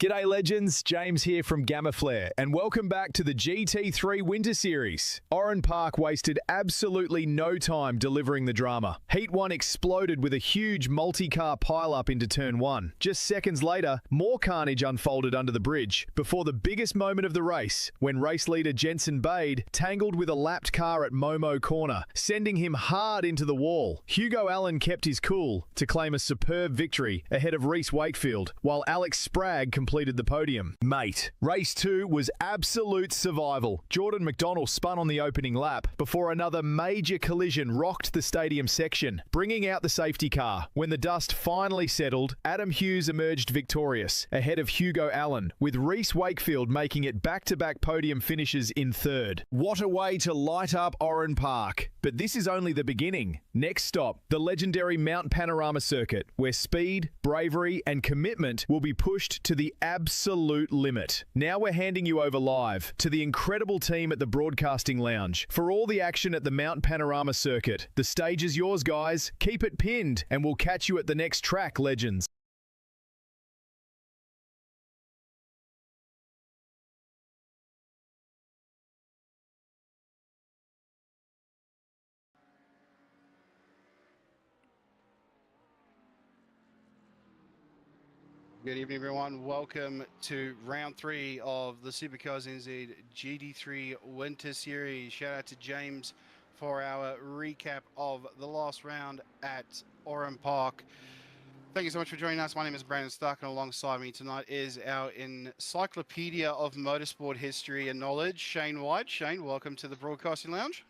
G'day legends, James here from Gamma Flare, and welcome back to the GT3 Winter Series. Oran Park wasted absolutely no time delivering the drama. Heat 1 exploded with a huge multi-car pile-up into Turn 1. Just seconds later, more carnage unfolded under the bridge, before the biggest moment of the race, when race leader Jensen Bade tangled with a lapped car at Momo Corner, sending him hard into the wall. Hugo Allen kept his cool to claim a superb victory ahead of Reese Wakefield, while Alex Spragg completed the podium. Mate, race 2 was absolute survival. Jordan McDonnell spun on the opening lap before another major collision rocked the stadium section, bringing out the safety car. When the dust finally settled, Adam Hughes emerged victorious, ahead of Hugo Allen, with Reese Wakefield making it back-to-back podium finishes in third. What a way to light up Oran Park. But this is only the beginning. Next stop, the legendary Mount Panorama circuit, where speed, bravery, and commitment will be pushed to the absolute limit. Now we're handing you over live to the incredible team at the Broadcasting Lounge for all the action at the Mount Panorama circuit. The stage is yours, guys. Keep it pinned, and we'll catch you at the next track, legends. Good evening, everyone. Welcome to round 3 of the SuperCars NZ GT3 Winter Series. Shout out to James for our recap of the last round at Oran Park. Thank you so much for joining us. My name is Brandon Stark, and alongside me tonight is our encyclopedia of motorsport history and knowledge, Shane White. Shane, welcome to the Broadcasting Lounge.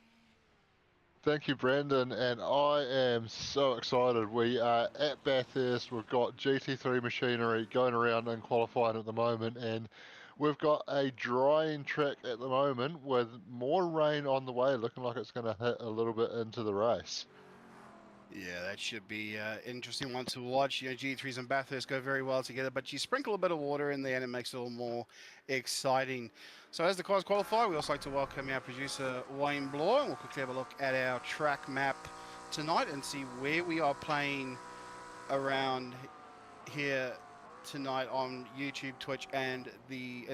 Thank you, Brandon, and I am so excited. We are at Bathurst. We've got GT3 machinery going around and qualifying at the moment, and we've got a drying track at the moment with more rain on the way, looking like it's going to hit a little bit into the race. Yeah, that should be an interesting one to watch. You know, GT3s and Bathurst go very well together, but you sprinkle a bit of water in there and it makes it a little more exciting. So as the cars qualify, we also like to welcome our producer, Wayne Bloor, and we'll quickly have a look at our track map tonight and see where we are playing around here tonight on YouTube, Twitch, and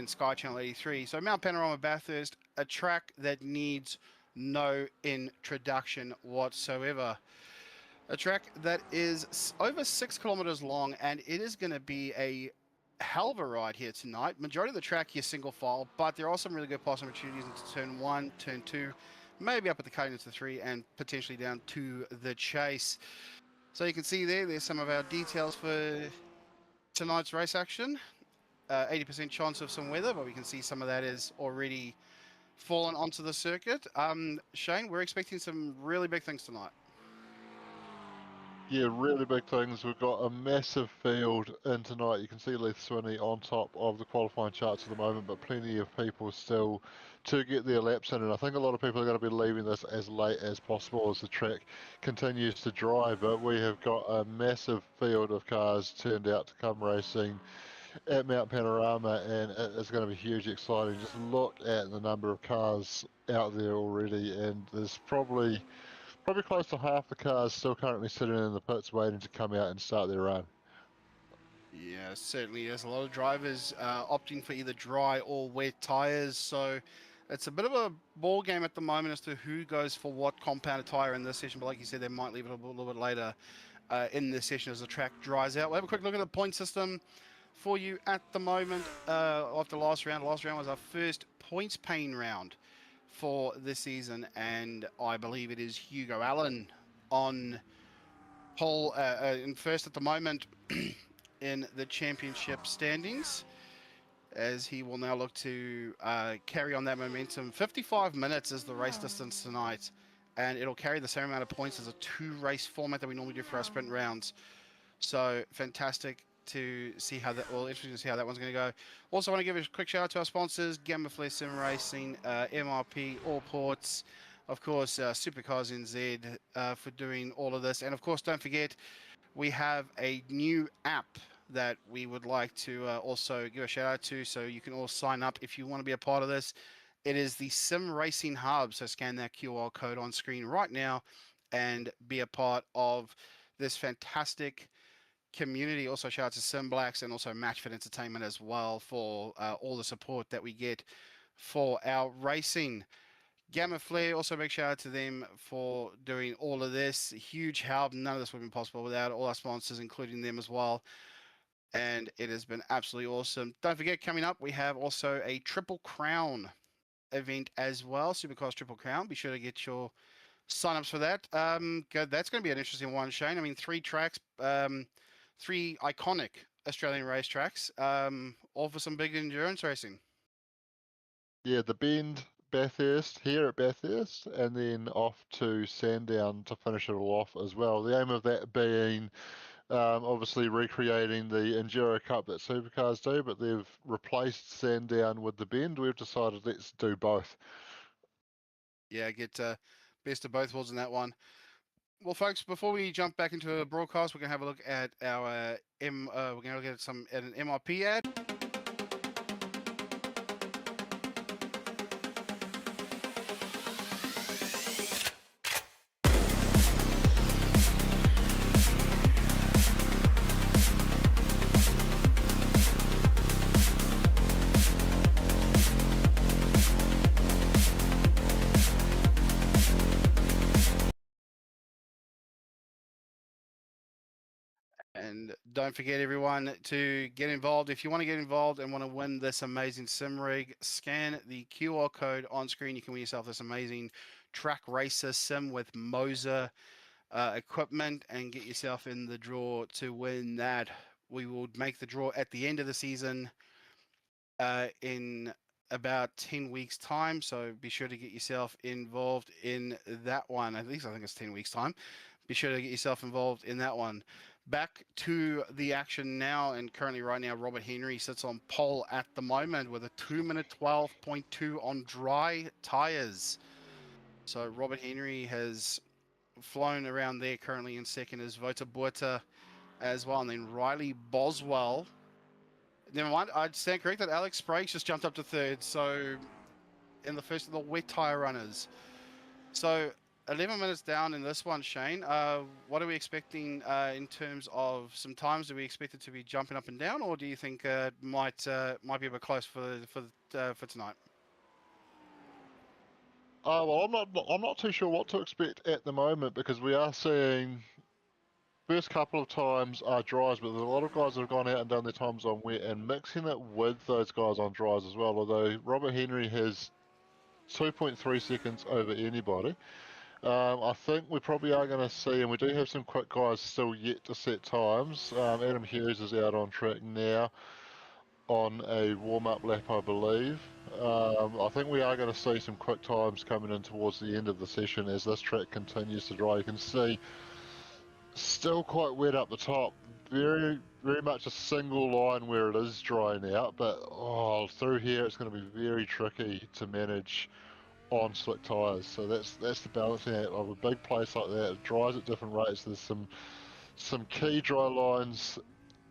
Sky Channel 83. So Mount Panorama Bathurst, a track that needs no introduction whatsoever. A track that is over 6 kilometers long, and it is going to be a hell of a ride here tonight. Majority of the track here single file, but there are some really good pass opportunities into turn 1, turn 2, maybe up at the cut into 3, and potentially down to the chase. So you can see there's some of our details for tonight's race action. 80% chance of some weather, but we can see some of that is already fallen onto the circuit. Shane, we're expecting some really big things tonight. Yeah, really big things. We've got a massive field in tonight. You can see Leith Swinney on top of the qualifying charts at the moment, but plenty of people still to get their laps in. And I think a lot of people are going to be leaving this as late as possible as the track continues to dry. But we have got a massive field of cars turned out to come racing at Mount Panorama, and it is going to be hugely exciting. Just look at the number of cars out there already, and there's probably close to half the cars still currently sitting in the pits waiting to come out and start their run. Yeah, certainly is. A lot of drivers opting for either dry or wet tyres, so it's a bit of a ball game at the moment as to who goes for what compounded tyre in this session, but like you said, they might leave it a little bit later in this session as the track dries out. We'll have a quick look at the point system for you at the moment after last round. Last round was our first points paying round for this season, and I believe it is Hugo Allen on pole in first at the moment in the championship standings, as he will now look to carry on that momentum. 55 minutes is the race distance tonight, and it'll carry the same amount of points as a 2-race format that we normally do for our sprint rounds. So fantastic to see how that, well, interesting to see how that one's going to go. Also want to give a quick shout out to our sponsors, Gamma Flare Sim Racing, MRP, All Ports, of course, SuperCars NZ for doing all of this. And of course, don't forget, we have a new app that we would like to also give a shout out to, so you can all sign up if you want to be a part of this. It is the Sim Racing Hub, so scan that QR code on screen right now and be a part of this fantastic community. Also shout out to Simblacks and also Matchfit Entertainment as well for all the support that we get for our racing. Gamma Flare, also big shout out to them for doing all of this. Huge help. None of this would have been possible without all our sponsors, including them as well. And it has been absolutely awesome. Don't forget, coming up, we have also a Triple Crown event as well. SuperCars Triple Crown. Be sure to get your signups for that. That's going to be an interesting one, Shane. I mean, 3 tracks, 3 iconic Australian racetracks, all for some big endurance racing. Yeah, the Bend, Bathurst, here at Bathurst, and then off to Sandown to finish it all off as well. The aim of that being obviously recreating the Enduro Cup that Supercars do, but they've replaced Sandown with the Bend. We've decided let's do both. Yeah, get best of both worlds in that one. Well, folks, before we jump back into a broadcast, we're going to have a look at our we're going to look at an MRP ad. And don't forget, everyone, to get involved. If you want to get involved and want to win this amazing sim rig, scan the QR code on screen. You can win yourself this amazing track racer sim with Moser equipment and get yourself in the draw to win that. We will make the draw at the end of the season in about 10 weeks time, so be sure to get yourself involved in that one. At least I think it's 10 weeks time. Be sure to get yourself involved in that one. Back to the action now, and currently right now Robert Henry sits on pole at the moment with a 2-minute 12.2 on dry tires. So Robert Henry has flown around there. Currently in second is Vota Buerta as well, and then Riley Boswell. Never mind, I'd stand correct that Alex Sprague just jumped up to third, so in the first of the wet tire runners. So 11 minutes down in this one, Shane. What are we expecting in terms of some times? Do we expect it to be jumping up and down, or do you think might be a bit close for tonight? Well, I'm not too sure what to expect at the moment because we are seeing first couple of times are dries, but there's a lot of guys that have gone out and done their times on wet and mixing it with those guys on dries as well. Although Robert Henry has 2.3 seconds over anybody. I think we probably are going to see, and we do have some quick guys still yet to set times. Adam Hughes is out on track now on a warm-up lap, I believe. I think we are going to see some quick times coming in towards the end of the session as this track continues to dry. You can see still quite wet up the top. Very much a single line where it is drying out, but through here it's going to be very tricky to manage on slick tyres. So that's the balancing act of a big place like that. It dries at different rates. There's some key dry lines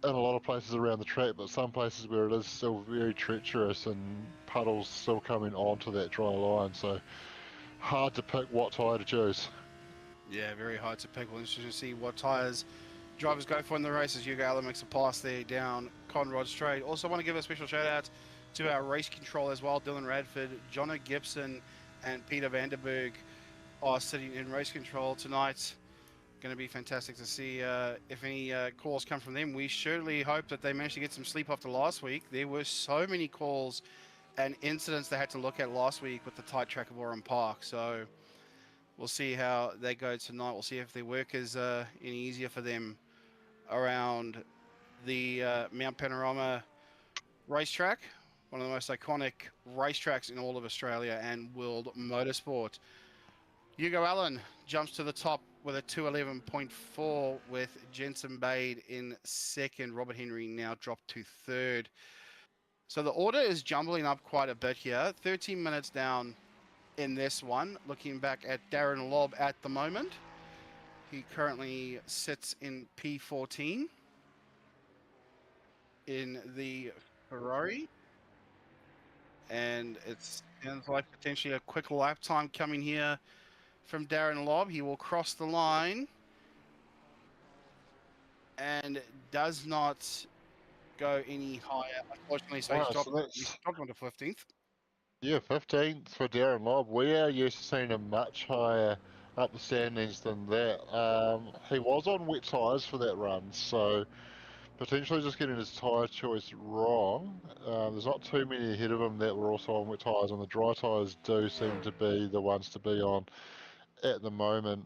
in a lot of places around the track, but some places where it is still very treacherous and puddles still coming onto that dry line. So hard to pick what tyre to choose. Yeah, very hard to pick. We'll interesting to see what tyres drivers go for in the race as Hugo Allen makes a pass there down Conrod Straight. Also want to give a special shout out to our race control as well. Dylan Radford, Jono Gibson and Peter Vanderberg are sitting in race control tonight. Going to be fantastic to see if any calls come from them. We surely hope that they managed to get some sleep after last week. There were so many calls and incidents they had to look at last week with the tight track of Oran Park. So we'll see how they go tonight. We'll see if their work is any easier for them around the Mount Panorama racetrack, one of the most iconic racetracks in all of Australia and world motorsport. Hugo Allen jumps to the top with a 2:11.4 with Jensen Bade in second. Robert Henry now dropped to third. So the order is jumbling up quite a bit here. 13 minutes down in this one. Looking back at Darren Lobb at the moment. He currently sits in P14 in the Ferrari. And it sounds like potentially a quick lap time coming here from Darren Lobb. He will cross the line. and does not go any higher, unfortunately. So Wow, so he's that's dropped on to 15th. yeah, 15th for Darren Lobb. We are used to seeing him much higher up the standings than that. He was on wet tyres for that run, so potentially just getting his tyre choice wrong. There's not too many ahead of him that were also on wet tyres, and the dry tyres do seem to be the ones to be on at the moment.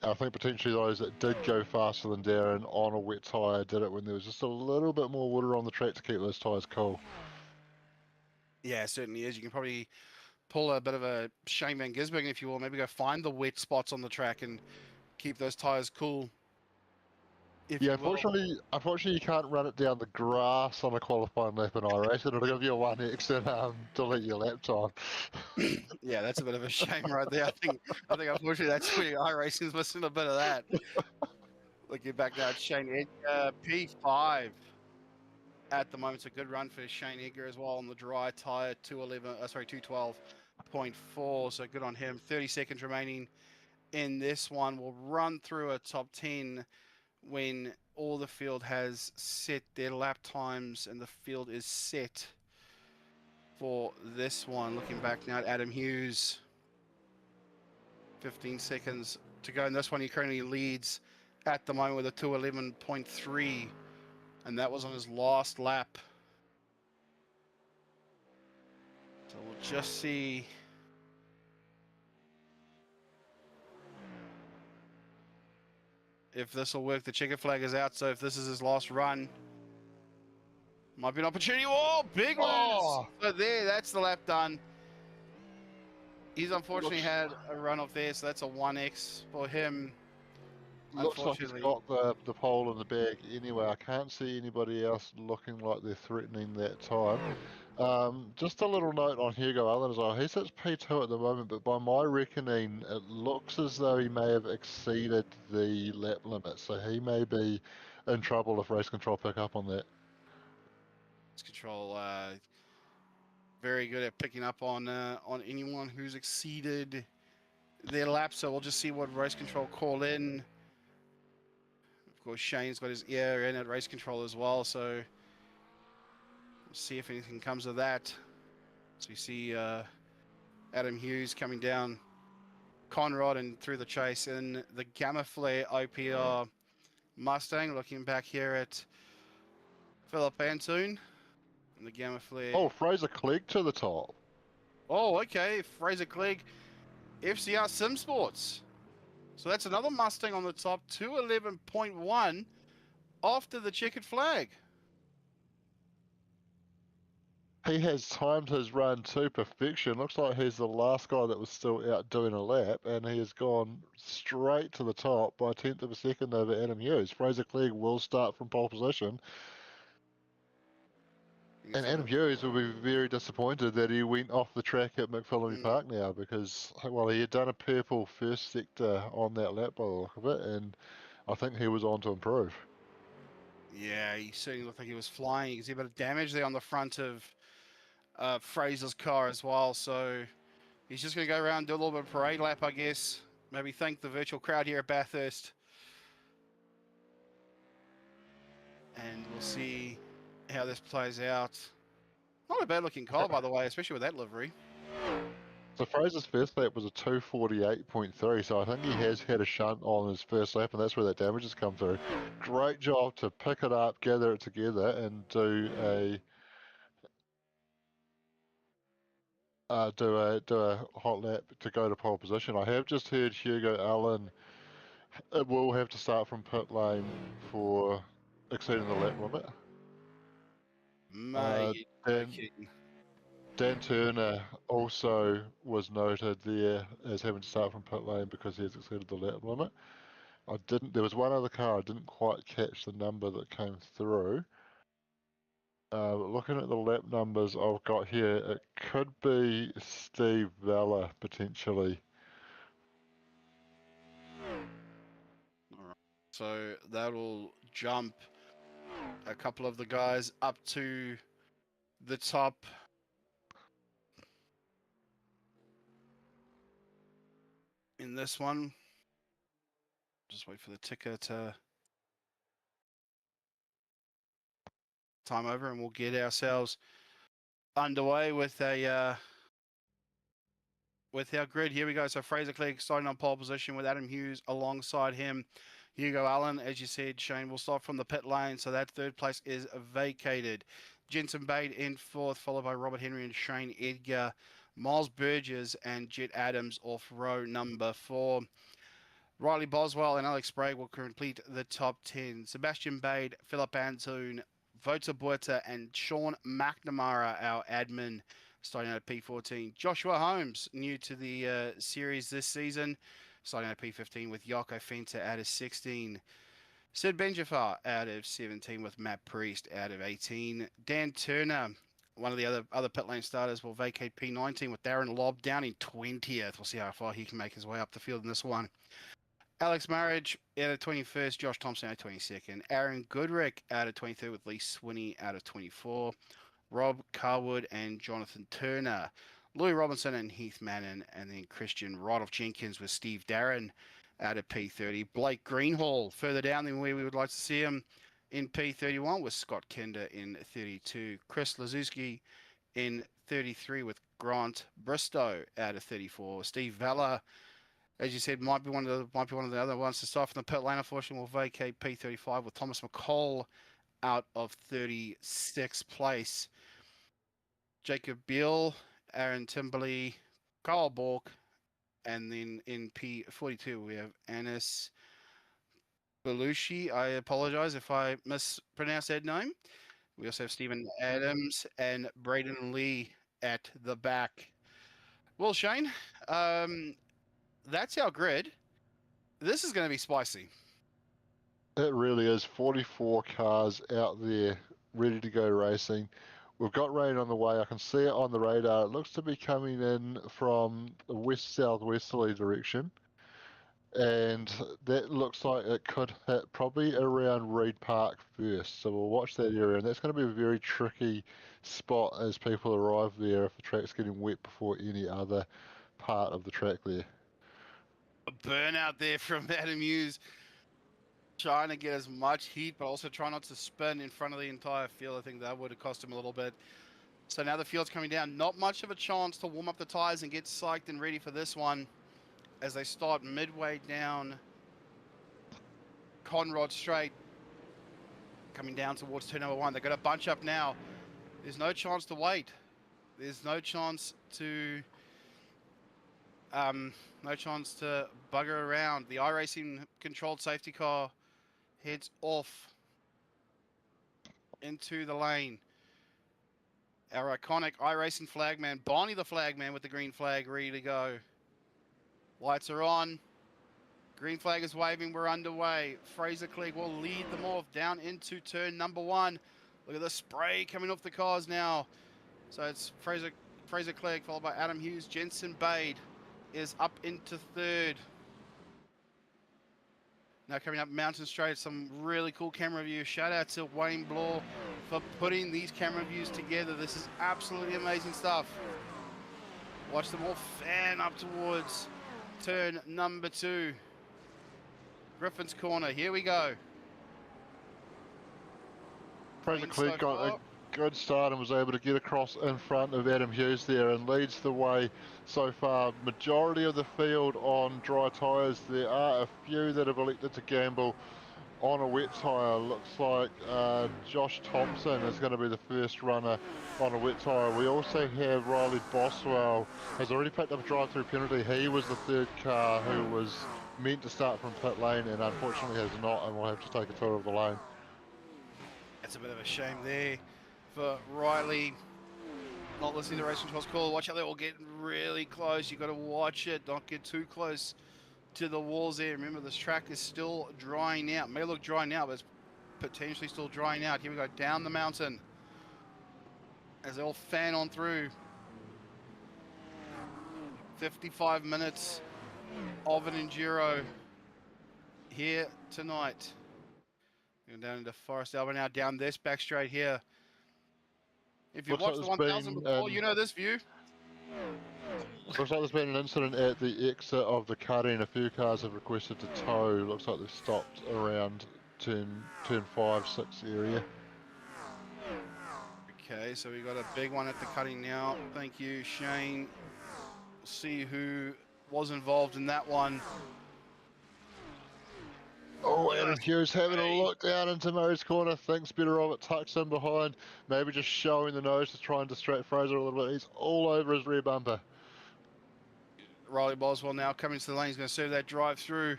I think potentially those that did go faster than Darren on a wet tyre did it when there was just a little bit more water on the track to keep those tyres cool. Yeah, it certainly is. You can probably pull a bit of a Shane Van Gisbergen, if you will. Maybe go find the wet spots on the track and keep those tires cool, if Yeah, you will. unfortunately, you can't run it down the grass on a qualifying lap in iRacing. It'll give you a 1x and delete your lap time. Yeah, that's a bit of a shame right there. I think unfortunately that's where iRacing's missing a bit of that. Looking back now at Shane Edgar, P5 at the moment. It's a good run for Shane Edgar as well on the dry tire, 212.4. So good on him. 30 seconds remaining in this one. We'll run through a top 10 when all the field has set their lap times and the field is set for this one. Looking back now at Adam Hughes, 15 seconds to go in this one. He currently leads at the moment with a 211.3, and that was on his last lap. So we'll just see if this will work. The checkered flag is out, so if this is his last run, might be an opportunity. Oh, big lose! Oh! So there, that's the lap done. He's unfortunately Looks, had a run off there, so that's a 1x for him. looks like he's Unfortunately, got the pole in the bag anyway. I can't see anybody else looking like they're threatening that time. Just a little note on Hugo Allen as well. He sits P2 at the moment, but by my reckoning, it looks as though he may have exceeded the lap limit, so he may be in trouble if race control pick up on that. control very good at picking up on anyone who's exceeded their lap. So we'll just see what race control call in. Of course, Shane's got his ear in at race control as well, so we'll see if anything comes of that. So we see Adam Hughes coming down Conrod and through the chase in the Gamma Flare OPR Mustang. Looking back here at Philip Antoon and the Gamma Flare. Oh, Fraser Clegg to the top. Oh, okay. Fraser Clegg, FCR Sim Sports. So that's another Mustang on the top, 211.1 after the checkered flag. He has timed his run to perfection. Looks like he's the last guy that was still out doing a lap, and he has gone straight to the top by a tenth of a second over Adam Hughes. Fraser Clegg will start from pole position, and Adam Hughes will be very disappointed that he went off the track at McPhillamy Park now because, well, he had done a purple first sector on that lap by the look of it, and I think he was on to improve. Yeah, he certainly looked like he was flying. You can see a bit of damage there on the front of Fraser's car as well. So he's just going to go around and do a little bit of parade lap, I guess. Maybe thank the virtual crowd here at Bathurst. And we'll see how this plays out. Not a bad looking car, by the way, especially with that livery. So Fraser's first lap was a 248.3, so I think he has had a shunt on his first lap, and that's where that damage has come through. Great job to pick it up, gather it together, and do a hot lap to go to pole position. I have just heard Hugo Allen will have to start from pit lane for exceeding the lap limit. Mate, okay. Dan Turner also was noted there as having to start from pit lane because he has exceeded the lap limit. There was one other car, I didn't quite catch the number that came through. Looking at the lap numbers I've got here, it could be Steve Vella potentially. All right. So that'll jump a couple of the guys up to the top. In this one, just wait for the ticker to time over, and we'll get ourselves underway with a with our grid. Here we go. So Fraser Clegg starting on pole position with Adam Hughes alongside him. Hugo Allen, as you said, Shane, will start from the pit lane, so that third place is vacated. Jensen Bade in fourth, followed by Robert Henry and Shane Edgar. Miles Burgess and Jet Adams off row number 4. Riley Boswell and Alex Sprague will complete the top 10. Sebastian Bade, Philip Antoon, Vota Buerta, and Sean McNamara, our admin, starting out at P14. Joshua Holmes, new to the series this season, starting at P15 with Yoko Fenta out of 16. Sid Benjafar out of 17 with Matt Priest out of 18. Dan Turner, one of the other pit lane starters, will vacate P19 with Darren Lobb down in 20th. We'll see how far he can make his way up the field in this one. Alex Marriage out of 21st, Josh Thompson out of 22nd, Aaron Goodrick out of 23rd with Lee Swinney out of 24, Rob Carwood and Jonathan Turner, Louis Robinson and Heath Mannon, and then Christian Rodolph Jenkins with Steve Darren out of P30. Blake Greenhall further down than where we would like to see him in P31 with Scott Kinder in 32. Chris Lazuski in 33 with Grant Bristow out of 34. Steve Vella, as you said, might be one of the other ones to start from the pit lane. Unfortunately, will vacate P35 with Thomas McCall out of 36th place. Jacob Beale, Aaron Timberley, Kyle Bork, and then in P42 we have Anis Belushi. I apologize if I mispronounced that name. We also have Stephen Adams and Braden Lee at the back. Well, Shane, that's our grid. This is going to be spicy. It really is. 44 cars out there ready to go racing. We've got rain on the way. I can see it on the radar. It looks to be coming in from the west-southwesterly direction. And that looks like it could hit probably around Reed Park first. So we'll watch that area. And that's going to be a very tricky spot as people arrive there if the track's getting wet before any other part of the track there. A burnout there from Adam Hughes, trying to get as much heat, but also try not to spin in front of the entire field. I think that would have cost him a little bit. So now the field's coming down. Not much of a chance to warm up the tires and get psyched and ready for this one as they start midway down Conrod Straight, coming down towards turn number 1. They've got to bunch up now. There's no chance to wait. There's no chance to bugger around. The iRacing controlled safety car heads off into the lane. Our iconic iRacing flagman, Bonnie the flagman with the green flag, ready to go. Lights are on. Green flag is waving. We're underway. Fraser Clegg will lead them off down into turn number 1. Look at the spray coming off the cars now. So it's Fraser Clegg followed by Adam Hughes. Jensen Bade is up into 3rd. Now coming up Mountain Straight, some really cool camera views. Shout out to Wayne Bloor for putting these camera views together. This is absolutely amazing stuff. Watch them all fan up towards turn number 2. Griffin's Corner, here we go. Fraser Clegg got a good start and was able to get across in front of Adam Hughes there and leads the way so far. Majority of the field on dry tyres. There are a few that have elected to gamble on a wet tyre. Looks like Josh Thompson is going to be the first runner on a wet tyre. We also have Riley Boswell has already picked up a drive-through penalty. He was the 3rd car who was meant to start from pit lane and unfortunately has not, and will have to take a tour of the lane. That's a bit of a shame there for Riley. Not listening to the race control's call. Watch out, they will get really close. You've got to watch it, not get too close to the walls there. Remember, this track is still drying out. May look dry now, but it's potentially still drying out. Here we go, down the mountain as they all fan on through. 55 minutes of an enduro here tonight. Going down into Forest Albert now, down this back straight here. If you've watched the 1000 before, you know this view. Looks like there's been an incident at the exit of the cutting. A few cars have requested to tow. Looks like they've stopped around turn 5, 6 area. Okay, so we got a big one at the cutting now. Thank you, Shane. See who was involved in that one. Oh, Adam Hughes having a look down into Murray's corner, thinks better of it, tucks in behind, maybe just showing the nose to try and distract Fraser a little bit. He's all over his rear bumper. Riley Boswell now coming to the lane. He's going to serve that drive through.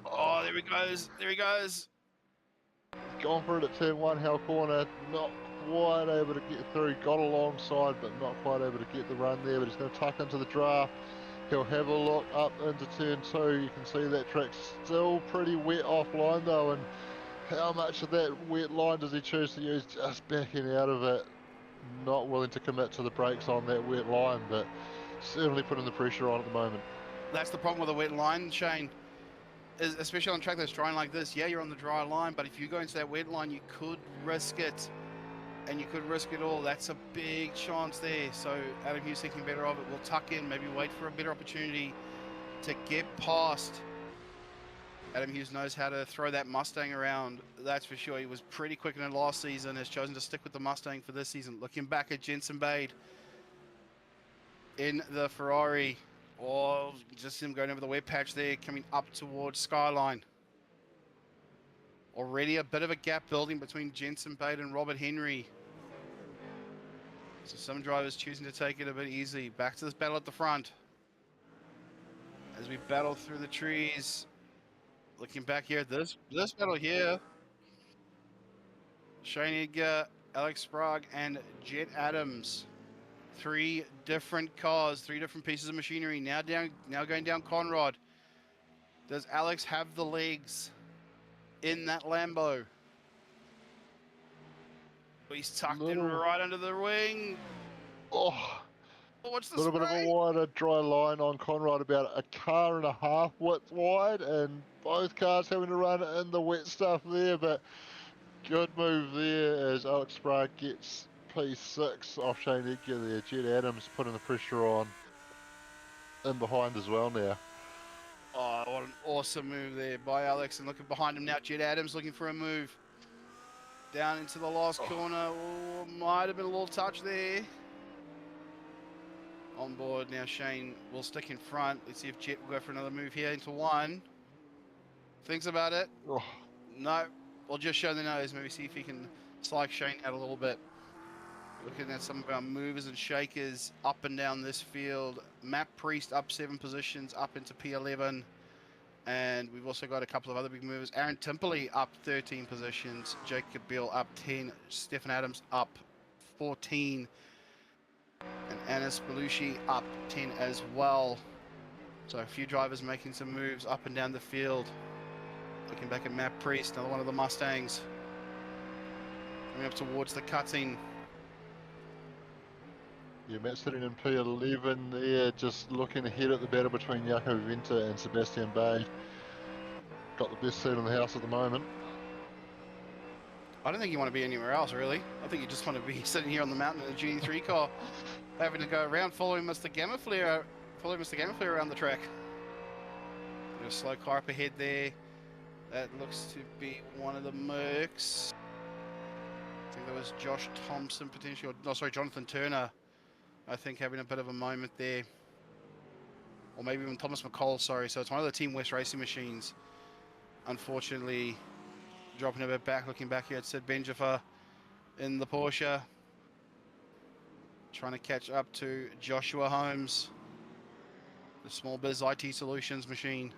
Oh, there he goes. There he goes. Gone for it at turn 1, Hell corner, not quite able to get through, got alongside but not quite able to get the run there, but he's going to tuck into the draft. He'll have a look up into turn 2, you can see that track's still pretty wet offline though, and how much of that wet line does he choose to use? Just backing out of it, not willing to commit to the brakes on that wet line, but certainly putting the pressure on at the moment. That's the problem with a wet line, Shane. Especially on a track that's drying like this. Yeah, you're on the dry line, but if you go into that wet line, you could risk it, and you could risk it all. That's a big chance there. So Adam Hughes thinking better of it. We'll tuck in, maybe wait for a better opportunity to get past. Adam Hughes knows how to throw that Mustang around, that's for sure. He was pretty quick in it last season, has chosen to stick with the Mustang for this season. Looking back at Jensen Bade in the Ferrari. Oh, just him going over the wet patch there, coming up towards Skyline. Already a bit of a gap building between Jensen Bade and Robert Henry. So some drivers choosing to take it a bit easy. Back to this battle at the front. As we battle through the trees. Looking back here at this battle here. Shane Edgar, Alex Sprague, and Jet Adams. 3 different cars, 3 different pieces of machinery. Now going down Conrod. Does Alex have the legs in that Lambo? He's tucked in right under the wing. Oh, what's the little bit of a wider dry line on Conrad, about a car and a half width wide, and both cars having to run in the wet stuff there, but good move there as Alex Sprague gets P6 off Shane Edgar there. Jet Adams putting the pressure on in behind as well now. Oh, what an awesome move there by Alex, and looking behind him now, Jet Adams looking for a move. Down into the last corner. Oh, might have been a little touch there. On board now, Shane will stick in front. Let's see if Jet will go for another move here into 1. Thinks about it. Oh. No, we'll just show the nose. Maybe see if he can slide Shane out a little bit. Looking at some of our movers and shakers up and down this field. Matt Priest up 7 positions, up into P11. And we've also got a couple of other big movers. Aaron Timperley up 13 positions. Jacob Beal up 10. Stefan Adams up 14. And Anis Belushi up 10 as well. So a few drivers making some moves up and down the field. Looking back at Matt Priest, another one of the Mustangs. Coming up towards the cutting. Yeah, Matt sitting in P11 there, just looking ahead at the battle between Jaco Venter and Sebastian Bade. Got the best seat in the house at the moment. I don't think you want to be anywhere else, really. I think you just want to be sitting here on the mountain in a GT3 car, having to go around following Mr. Gamma Flare around the track. Got a slow car up ahead there. That looks to be one of the Mercs. I think that was Josh Thompson potentially, or no, sorry, Jonathan Turner. I think having a bit of a moment there. Or maybe even Thomas McCall, sorry. So it's one of the Team West Racing machines. Unfortunately, dropping a bit back, looking back here at Sid Benjifer in the Porsche. Trying to catch up to Joshua Holmes, the Small Biz IT Solutions machine.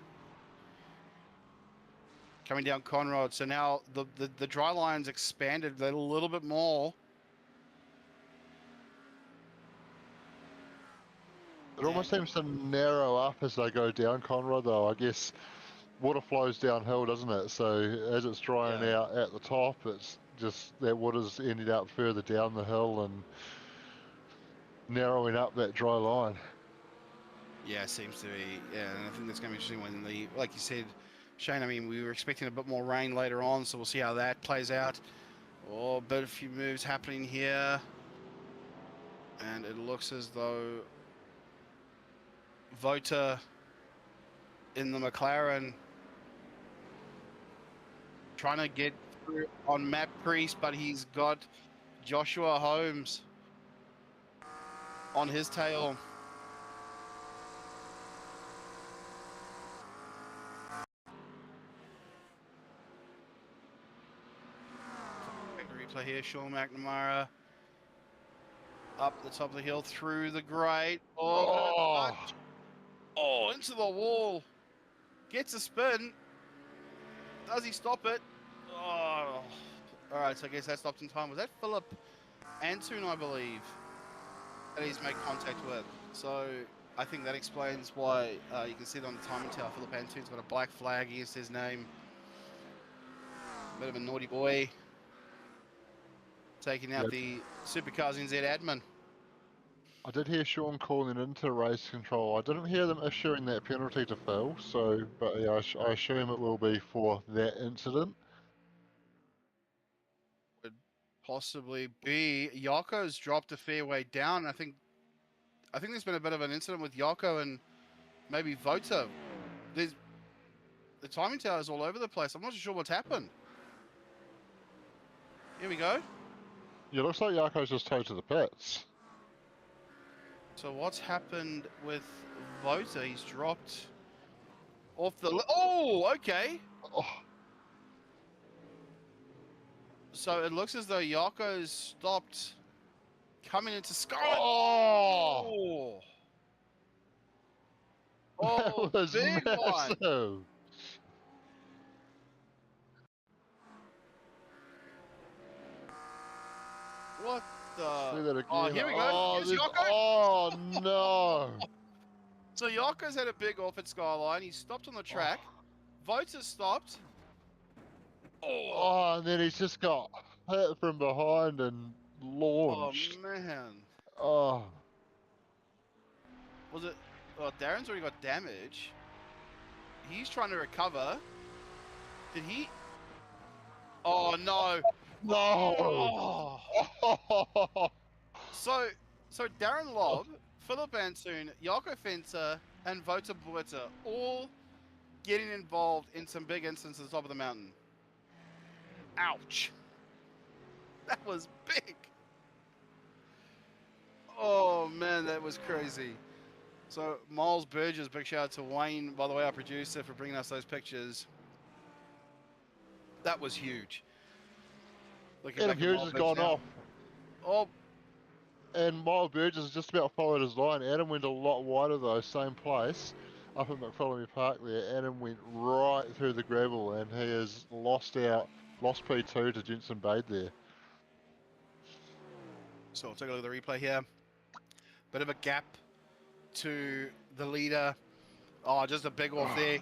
Coming down Conrad. So now the dry line's expanded a little bit more. It almost seems to narrow up as they go down Conrad though. I guess water flows downhill, doesn't it? So as it's drying out at the top, it's just that water's ended up further down the hill and narrowing up that dry line. Yeah, it seems to be. Yeah, and I think that's going to be interesting when like you said, Shane, I mean, we were expecting a bit more rain later on, so we'll see how that plays out. Oh, but a few moves happening here. And it looks as though Vota in the McLaren trying to get through on Matt Priest, but he's got Joshua Holmes on his tail. Replay here, Sean McNamara up the top of the hill through the grate. Oh, into the wall. Gets a spin. Does he stop it? Oh, all right. So I guess that stopped in time. Was that Philip Antoon, I believe, that he's made contact with? So I think that explains why you can see it on the timing tower. Philip Antoon's got a black flag against his name. Bit of a naughty boy. Taking out the SuperCars NZ admin. I did hear Sean calling into race control. I didn't hear them issuing that penalty to Phil, so, but yeah, I assume it will be for that incident. Would possibly be. Yarko's dropped a fair way down. I think there's been a bit of an incident with Yarko and maybe Vota. The timing tower is all over the place. I'm not sure what's happened. Here we go. Yeah, looks like Yarko's just towed to the pits. So what's happened with Vota? He's dropped off the... Oh, okay. Oh. So it looks as though Yarko's stopped coming into Sky. Oh! Oh, that was big massive. one. What the? See that again. Oh, here we go. Oh, Here's Yarko. Oh, no. So Yarko's had a big off at Skyline. He's stopped on the track. Vota's stopped. Oh, and then he's just got hit from behind and launched. Oh, man. Oh. Was it? Oh, Darren's already got damage. He's trying to recover. Did he? Oh, no. No. Oh. So Darren Lobb, Philip Antoon, Yarko Fenter, and Vota Bueta all getting involved in some big incidents at the top of the mountain. Ouch. That was big. Oh, man, that was crazy. So, Miles Burgess, big shout out to Wayne, by the way, our producer, for bringing us those pictures. That was huge. Adam Hughes has gone off. Oh. And Miles Burgess has just about followed his line. Adam went a lot wider though, same place, up at McPhillamy Park there. Adam went right through the gravel and he has lost P2 to Jensen Bade there. So we'll take a look at the replay here. Bit of a gap to the leader. Oh, just a big off there.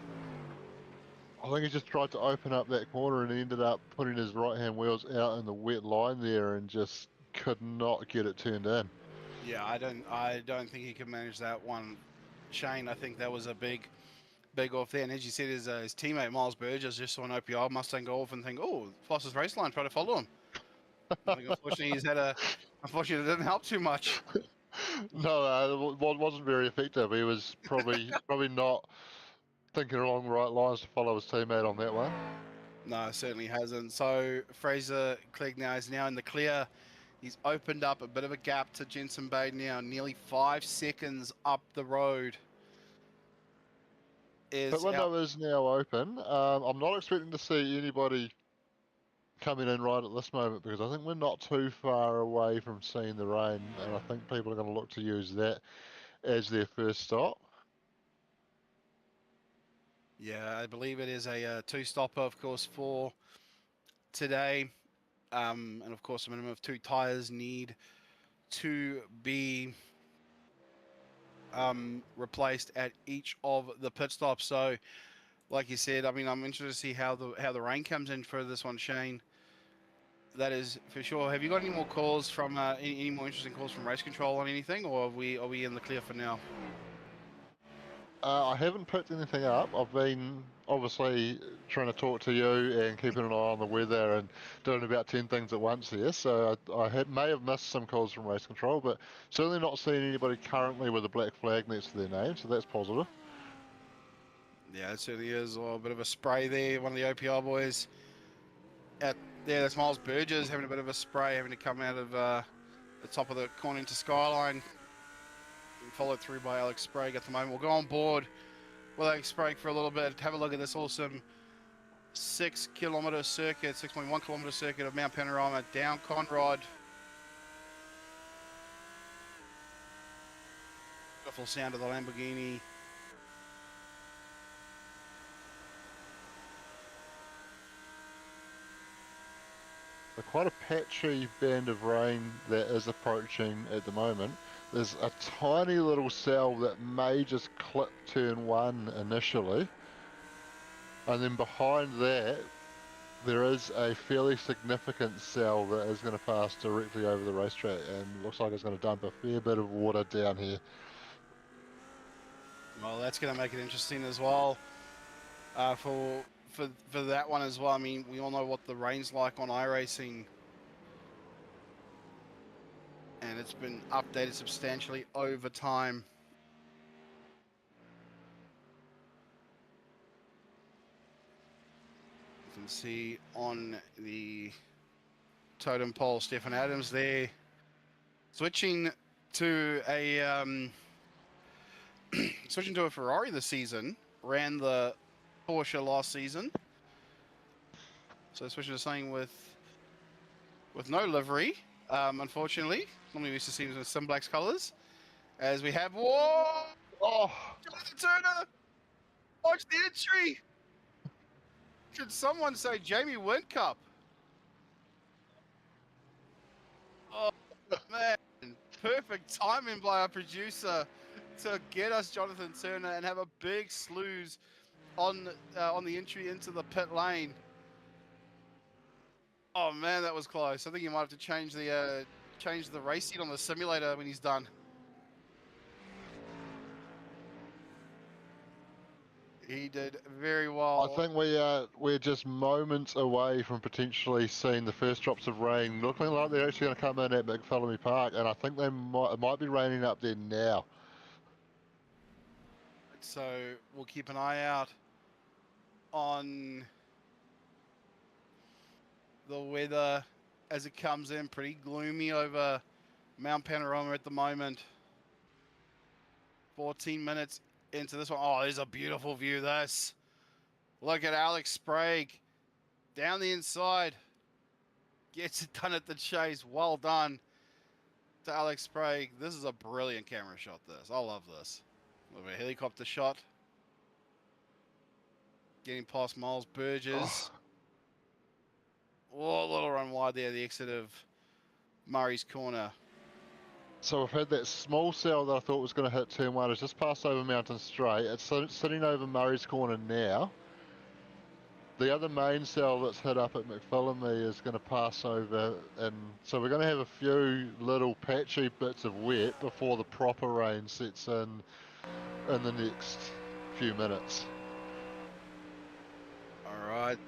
I think he just tried to open up that corner and he ended up putting his right-hand wheels out in the wet line there and just could not get it turned in. Yeah, I don't think he could manage that one, Shane. I think that was a big off there. And as you said, his teammate Miles Burgess just saw an OPR Mustang go off and think, oh, fastest race line, try to follow him. I think unfortunately unfortunately it didn't help too much. No, it wasn't very effective. He was probably not thinking along the right lines to follow his teammate on that one. No, it certainly hasn't. So Fraser Clegg now is in the clear. He's opened up a bit of a gap to Jensen Bade now, nearly 5 seconds up the road. Pit window is now open. I'm not expecting to see anybody coming in right at this moment because I think we're not too far away from seeing the rain, and I think people are going to look to use that as their first stop. Yeah, I believe it is a two-stopper, of course, for today. And of course, a minimum of 2 tires need to be replaced at each of the pit stops. So, like you said, I mean, I'm interested to see how the rain comes in for this one, Shane. That is for sure. Have you got any more calls from any more interesting calls from race control on anything, or are we in the clear for now? I haven't picked anything up. I've been obviously trying to talk to you and keeping an eye on the weather and doing about 10 things at once here. So I may have missed some calls from race control, but certainly not seeing anybody currently with a black flag next to their name. So that's positive. Yeah, it certainly is. Oh, a bit of a spray there. One of the OPR boys at Yeah, that's Miles Burgess having a bit of a spray, having to come out of the top of the corner into Skyline. And followed through by Alex Sprague at the moment. We'll go on board with Alex Sprague for a little bit. Have a look at this awesome 6-kilometre circuit, 6.1-kilometre circuit of Mount Panorama down Conrod. Beautiful sound of the Lamborghini. Quite a patchy band of rain that is approaching at the moment. There's a tiny little cell that may just clip turn 1 initially, and then behind that there is a fairly significant cell that is going to pass directly over the racetrack, and looks like it's going to dump a fair bit of water down here. Well, that's going to make it interesting as well for that one as well. I mean, we all know what the rain's like on iRacing, and it's been updated substantially over time. You can see on the totem pole Stefan Adams there, switching to a switching to a Ferrari this season. Ran the Porsche last season, so switching to something with no livery. Unfortunately, normally we used to see him with some blacks colours. As we have, whoa! Oh, Jonathan Turner! Watch the entry! Should someone say Jamie Whincup? Oh man, perfect timing by our producer to get us Jonathan Turner and have a big slews on the entry into the pit lane. Oh man, that was close. I think you might have to change the race seat on the simulator when he's done. He did very well. I think we're just moments away from potentially seeing the first drops of rain, looking like they're actually going to come in at McPhillamy Park, and I think it might be raining up there now. So we'll keep an eye out on the weather as it comes in. Pretty gloomy over Mount Panorama at the moment. 14 minutes into this one. Oh, there's a beautiful view. This. Look at Alex Sprague down the inside. Gets it done at the chase. Well done to Alex Sprague. This is a brilliant camera shot, this. I love this. Look at a helicopter shot. Getting past Miles Burgess. Oh, a little run wide there, the exit of Murray's corner. So we've had that small cell that I thought was going to hit turn 1. It's just passed over Mountain Straight. It's sitting over Murray's corner now. The other main cell that's hit up at McPhillamy is going to pass over, and so we're going to have a few little patchy bits of wet before the proper rain sets in the next few minutes. All right.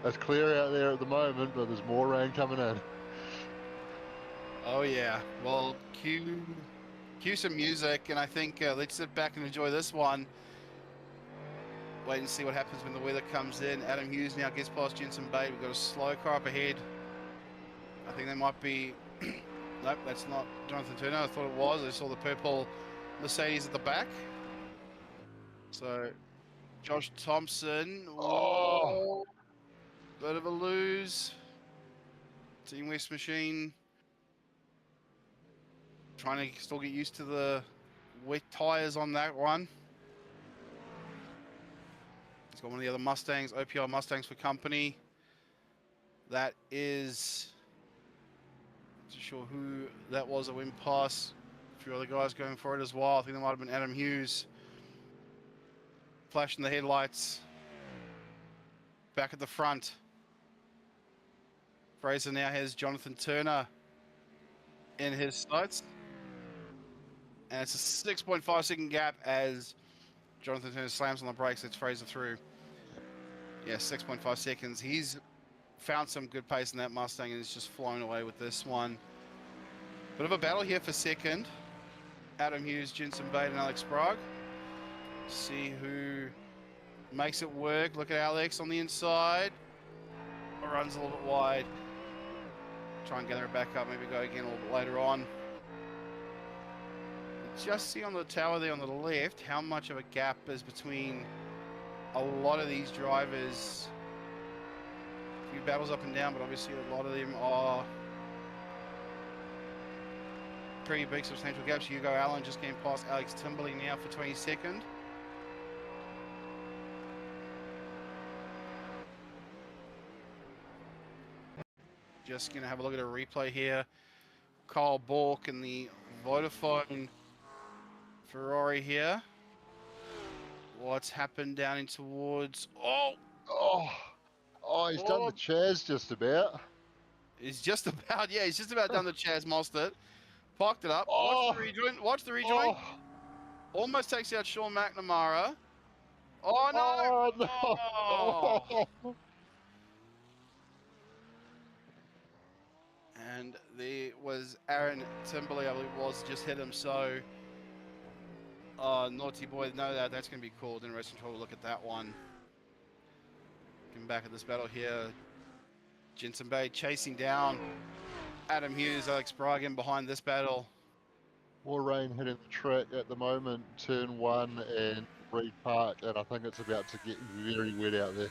It's clear out there at the moment, but there's more rain coming in. Oh yeah. Well, cue some music, and I think let's sit back and enjoy this one. Wait and see what happens when the weather comes in. Adam Hughes now gets past Jensen Bate. We've got a slow car up ahead. I think they might be... Nope, that's not Jonathan Turner. I thought it was. I saw the purple Mercedes at the back. So, Josh Thompson. Oh! Bit of a lose. Team West Machine. Trying to still get used to the wet tyres on that one. He's got one of the other Mustangs, OPI Mustangs for company. That is, not too sure who that was that went past. A few other guys going for it as well. I think that might have been Adam Hughes. Flashing the headlights. Back at the front. Fraser now has Jonathan Turner in his sights. And it's a 6.5 second gap as Jonathan Turner slams on the brakes, lets Fraser through. Yeah, 6.5 seconds. He's found some good pace in that Mustang and is just flown away with this one. Bit of a battle here for second. Adam Hughes, Jensen Bate and Alex Sprague. See who Makes it work. Look at Alex on the inside. Runs a little bit wide. Try and gather it back up. Maybe go again a little bit later on. Just see on the tower there on the left how much of a gap is between a lot of these drivers. A few battles up and down, but obviously a lot of them are pretty big substantial gaps. Hugo Allen just getting past Alex Timberley now for 22nd. Just going to have a look at a replay here. Kyle Bork in the Vodafone Ferrari here. What's happened down in towards... He's done the Chaz just about. He's just about, yeah, he's just about done the Chaz Mostert. Parked it up. Oh. Watch the rejoin. Almost takes out Sean McNamara. Oh, no! Oh, no! Oh. And there was Aaron Timberley, I believe it was, just hit him. So, naughty boy, no, that's going to be called in race control. Look at that one. Looking back at this battle here. Jensen Bay chasing down Adam Hughes, Alex Bragan behind this battle. More rain hitting the track at the moment, turn 1 and Reed Park, and I think it's about to get very wet out there.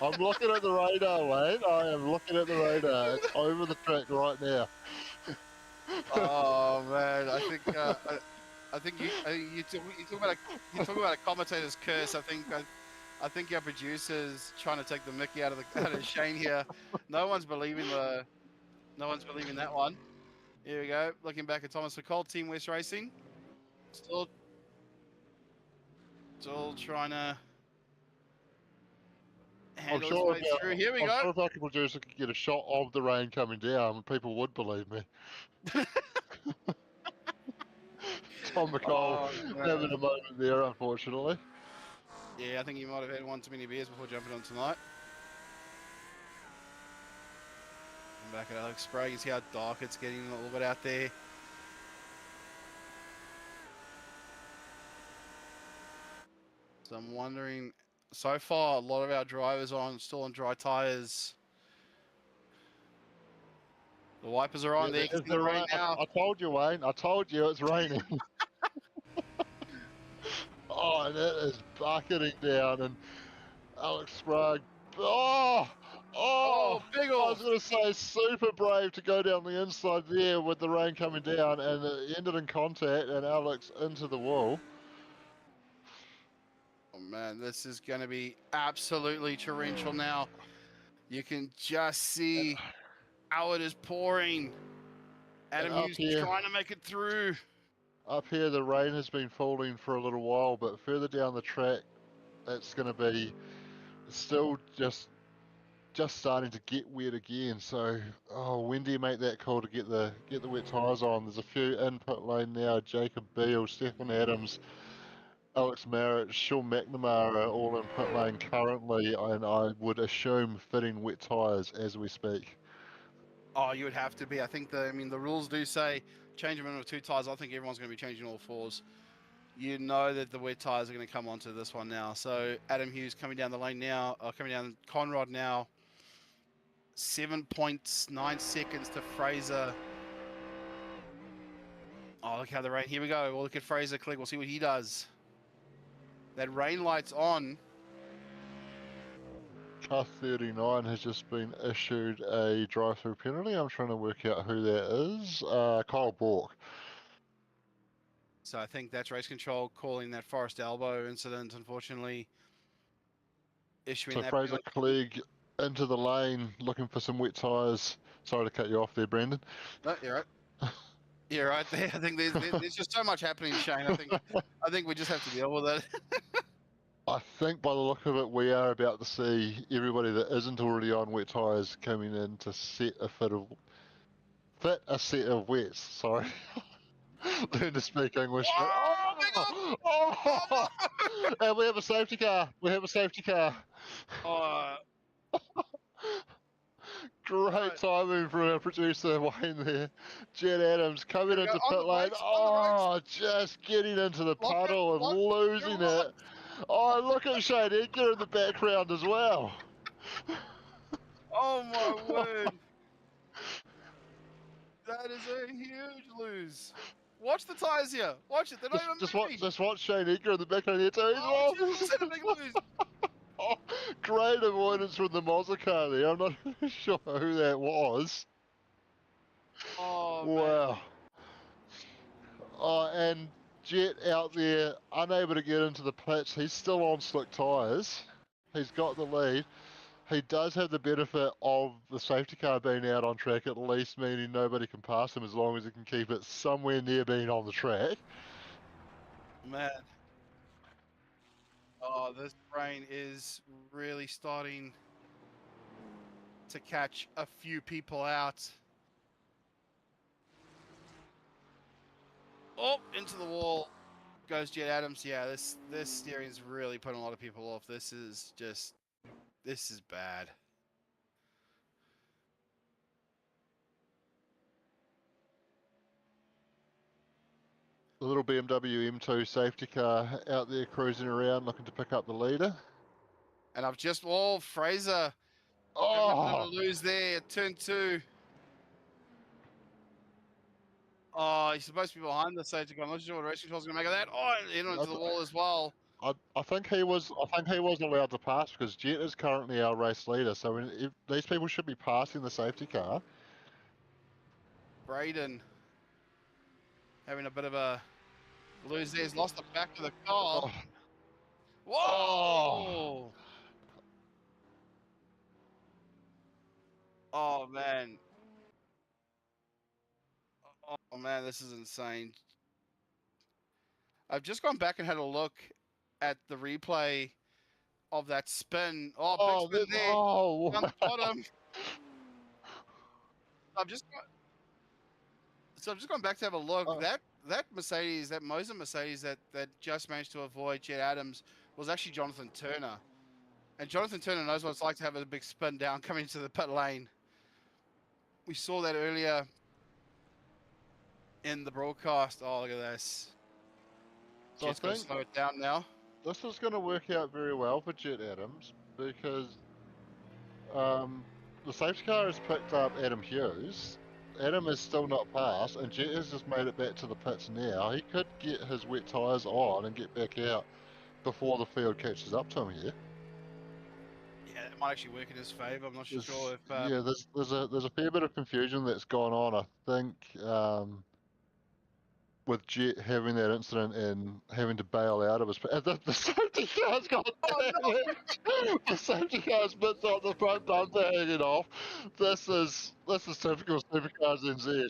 I'm looking at the radar, Wayne. I am looking at the radar. It's over the track right now. Oh man, I think you talk about a commentator's curse. I think our producer's trying to take the mickey out of Shane here. No one's believing that one. Here we go. Looking back at Thomas McCall, Team West Racing. Still trying to handle his way through. Here we go. I'm sure if our producer could get a shot of the rain coming down, people would believe me. Tom McCall having a moment there, unfortunately. Yeah, I think he might have had one too many beers before jumping on tonight. And back at Alex Sprague, you see how dark it's getting a little bit out there. So I'm wondering, so far a lot of our drivers are still on dry tyres. The wipers are on there. You can see the rain now. I told you, Wayne. I told you it's raining. Oh, and it is bucketing down, and Alex Sprague. Big I was going to say super brave to go down the inside there with the rain coming down, and it ended in contact, and Alex into the wall. Oh man, this is going to be absolutely torrential now. You can just see how it is pouring. Adam Hughes trying to make it through. Up here, the rain has been falling for a little while, but further down the track, it's going to be still just starting to get wet again. So, when do you make that call to get the wet tyres on? There's a few in pit lane now. Jacob Beale, Stephen Adams, Alex Marrett, Sean McNamara all in pit lane currently, and I would assume fitting wet tyres as we speak. Oh, you would have to be. I think the rules do say change a minimum of 2 tyres. I think everyone's going to be changing all 4s. You know that the wet tyres are going to come onto this one now. So Adam Hughes coming down the lane now, coming down Conrod now. 7.9 seconds to Fraser. Oh, look how the rain. Here we go. We'll look at Fraser Clegg. We'll see what he does. That rain light's on. Car 39 has just been issued a drive-through penalty. I'm trying to work out who that is. Kyle Bork. So I think that's race control calling that Forest Elbow incident, unfortunately. Issuing so that Fraser Clegg into the lane, looking for some wet tyres. Sorry to cut you off there, Brendan. No, you're right. You're right there. I think there's just so much happening, Shane. I think we just have to deal with it. I think by the look of it, we are about to see everybody that isn't already on wet tyres coming in to fit a set of wets. Sorry. Learn to speak English. And we have a safety car. Great timing from our producer Wayne there. Jet Adams coming There we go, into on pit the lane. brakes, on the brakes. Oh, just getting into the Lock it, puddle and lock, losing you're it. locked. Oh, look at Shane Edgar in the background as well. Oh my word. That is a huge lose. Watch the tyres here. Watch it. They're not even moving. Just watch Shane Edgar in the background here too as Oh, well. jeez, that's a big lose. Oh, great avoidance from the Mazda car there. I'm not sure who that was. Oh, Wow. man. Oh, and Jet out there, unable to get into the pits. He's still on slick tyres. He's got the lead. He does have the benefit of the safety car being out on track, at least meaning nobody can pass him as long as he can keep it somewhere near being on the track. Man. Oh, this rain is really starting to catch a few people out. Oh, into the wall goes Jet Adams. Yeah, this steering is really putting a lot of people off. This is bad. The little BMW M2 safety car out there cruising around looking to pick up the leader. And I've just, Fraser having a bit of a Oh, lose there at turn 2. Oh, he's supposed to be behind the safety car. I'm not sure what racing control's going to make of that. Oh, and into the wall as well. I think he was allowed to pass because Jet is currently our race leader. So if these people should be passing the safety car. Braden having a bit of a lose there. He's lost the back of the car. Oh, Whoa! Oh, man. Oh, man, this is insane. I've just gone back and had a look at the replay of that spin. Oh, big spin there. oh, On the bottom. I've just gone back to have a look. Oh. That Mercedes, that Moser Mercedes that just managed to avoid Jet Adams was actually Jonathan Turner. And Jonathan Turner knows what it's like to have a big spin down coming into the pit lane. We saw that earlier in the broadcast. Oh, look at this. So Jet's going to slow it down now. this is going to work out very well for Jet Adams because the safety car has picked up Adam Hughes. Adam is still not passed, and Jet has just made it back to the pits now. He could get his wet tyres on and get back out before the field catches up to him here. Yeah, it might actually work in his favour. I'm not sure if... Yeah, there's a fair bit of confusion that's gone on. I think with Jet having that incident and having to bail out of his... The safety car's got the safety car's bits on the front bumper hanging off. This is typical SuperCars NZ.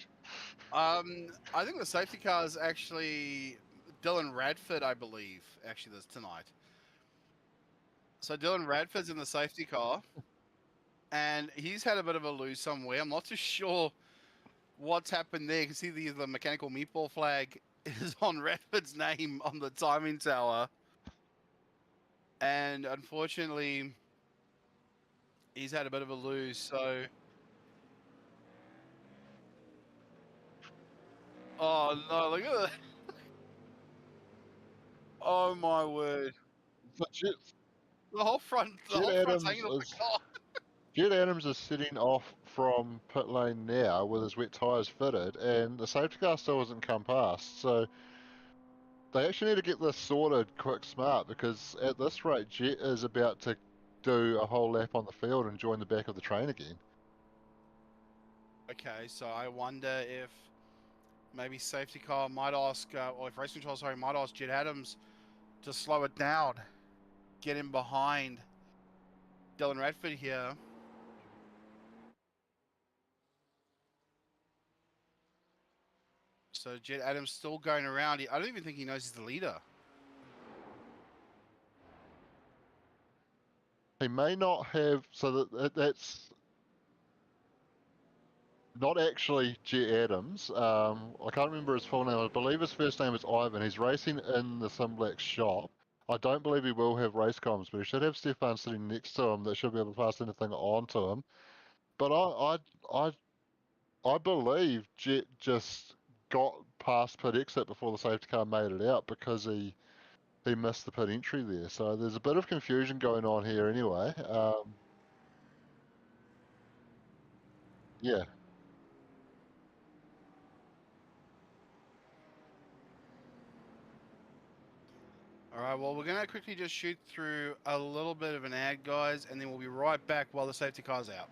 I think the safety car is actually Dylan Radford, I believe, actually, this tonight. So Dylan Radford's in the safety car, and he's had a bit of a lose somewhere. I'm not too sure what's happened there. You can see the mechanical meatball flag is on Radford's name on the timing tower. And unfortunately, he's had a bit of a lose, so... Oh, no, look at that. Oh, my word. So The whole front's hanging off the car. Jet Adams is sitting off from pit lane now with his wet tyres fitted, and the safety car still hasn't come past. So they actually need to get this sorted quick smart, because at this rate, Jet is about to do a whole lap on the field and join the back of the train again. Okay, so I wonder if maybe safety car might ask, or if race control, sorry, might ask Jet Adams to slow it down, get him behind Dylan Radford here. So Jet Adams still going around. I don't even think he knows he's the leader. He may not have, so that's not actually Jet Adams. I can't remember his full name. I believe his first name is Ivan. He's racing in the Simblack shop. I don't believe he will have race comms, but he should have Stefan sitting next to him that should be able to pass anything on to him. but I believe Jet just got past pit exit before the safety car made it out because he missed the pit entry there. So there's a bit of confusion going on here anyway. Yeah. All right, well, we're going to quickly just shoot through a little bit of an ad, guys, and then we'll be right back while the safety car's out.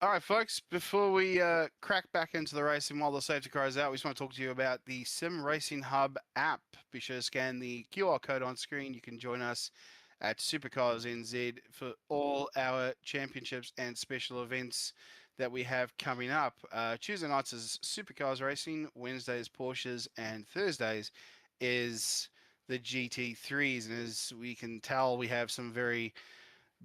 All right, folks, before we crack back into the race and while the safety car is out, we just want to talk to you about the Sim Racing Hub app. Be sure to scan the QR code on screen. You can join us at SuperCars NZ for all our championships and special events that we have coming up. Tuesday nights is Supercars Racing, Wednesdays Porsches, and Thursdays is the GT3s. And as we can tell, we have some very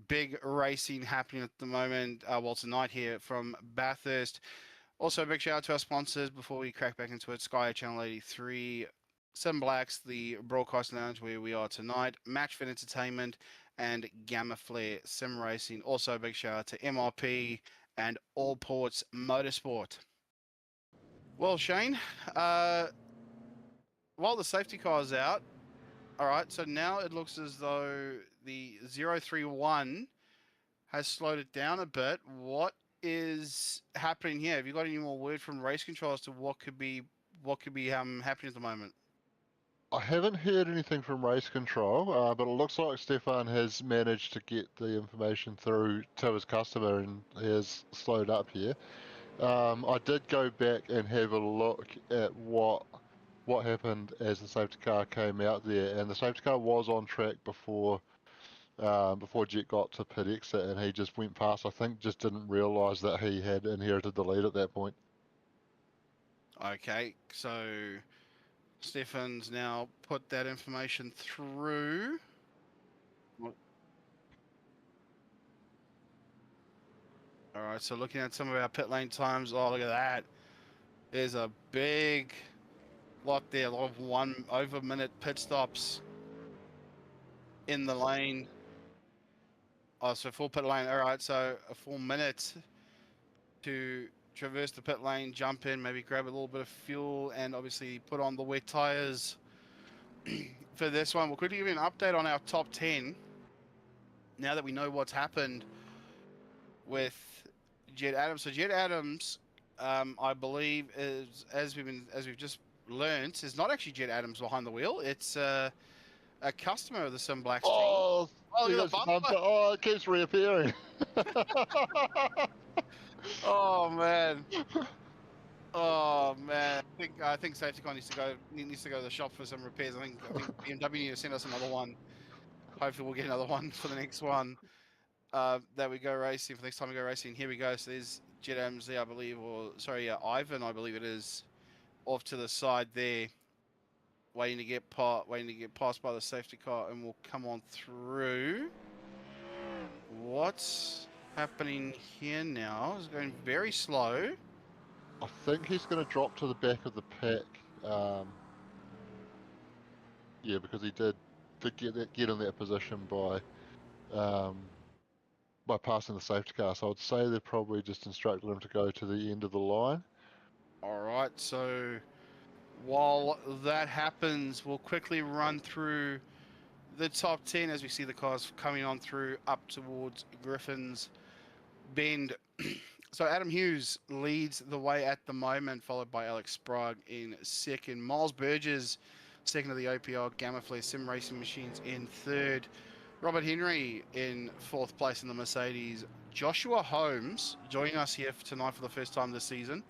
big racing happening at the moment. Well, tonight here from Bathurst. Also, a big shout out to our sponsors before we crack back into it. Sky Channel 83, Seven Blacks, the Broadcast Lounge where we are tonight, Matchfit Entertainment, and Gamma Flare Sim Racing. Also, a big shout out to MRP and All Ports Motorsport. Well, Shane, while the safety car is out, all right, so now it looks as though the 031 has slowed it down a bit. What is happening here? Have you got any more word from race control as to what could be happening at the moment? I haven't heard anything from race control, but it looks like Stefan has managed to get the information through to his customer and has slowed up here. I did go back and have a look at what happened as the safety car came out there, and the safety car was on track before Jet got to pit exit, and he just went past. I think just didn't realise that he had inherited the lead at that point. Okay, so Stefan's now put that information through. All right, so looking at some of our pit lane times, oh, look at that. There's a big lot there, a lot of over minute pit stops in the lane. Oh, so full pit lane. All right, so a full minute to traverse the pit lane, jump in, maybe grab a little bit of fuel, and obviously put on the wet tires for this one. We'll quickly give you an update on our top 10. Now that we know what's happened with Jed Adams. So Jed Adams, I believe, is as we've just learned, is not actually Jed Adams behind the wheel. It's a customer of the Sim Blacks team. Oh, look at the bumper. Oh, it keeps reappearing. Oh man. Oh man. I think Safety Car needs to go to the shop for some repairs. I think BMW need to send us another one. Hopefully we'll get another one for the next one. That we go racing for next time we go racing. Here we go. So there's Jet Adams there, I believe, or sorry, Ivan, I believe it is, off to the side there, waiting to get passed by the safety car, and we'll come on through. What's happening here now? It's going very slow. I think he's going to drop to the back of the pack. Yeah, because he did get in that position by passing the safety car. So I'd say they've probably just instructed him to go to the end of the line. All right, so while that happens, we'll quickly run through the top 10 as we see the cars coming on through up towards Griffin's Bend. So Adam Hughes leads the way at the moment, followed by Alex Sprague in second. Miles Burgess, second of the OPR Gamma Flare Sim Racing Machines in third. Robert Henry in fourth place in the Mercedes. Joshua Holmes, joining us here tonight for the first time this season,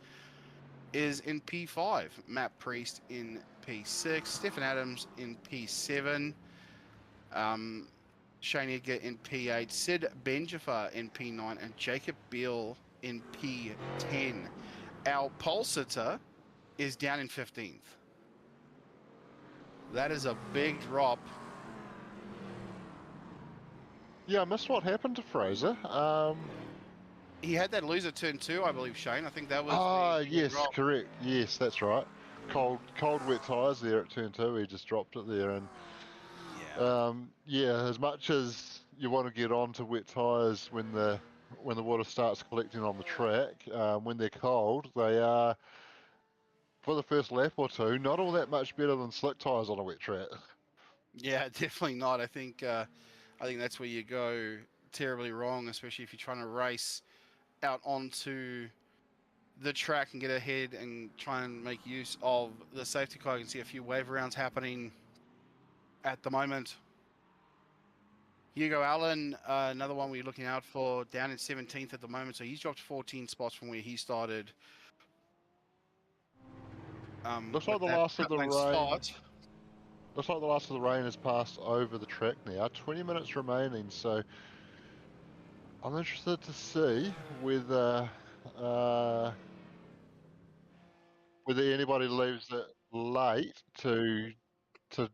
is in P5. Matt Priest in P6. Stephen Adams in P7. Shane Edgar in P8. Sid Benjafer in P9. And Jacob Beale in P10. Our pole sitter is down in 15th. That is a big drop. Yeah, I missed what happened to Fraser. He had that loser turn 2, I believe, Shane. I think that was the Yes, drop. correct. Yes, that's right. Cold, wet tyres there at turn 2. He just dropped it there, and yeah, as much as you want to get onto wet tyres when the water starts collecting on the track, when they're cold, they are, for the first lap or two, not all that much better than slick tyres on a wet track. Yeah, definitely not. I think that's where you go terribly wrong, especially if you're trying to race out onto the track and get ahead and try and make use of the safety car. You can see a few wave rounds happening at the moment. Hugo Allen, another one we're looking out for, down in 17th at the moment. So he's dropped 14 spots from where he started. Looks like the last of the rain. Spot. Looks like the last of the rain has passed over the track now. 20 minutes remaining, so I'm interested to see whether anybody leaves it late to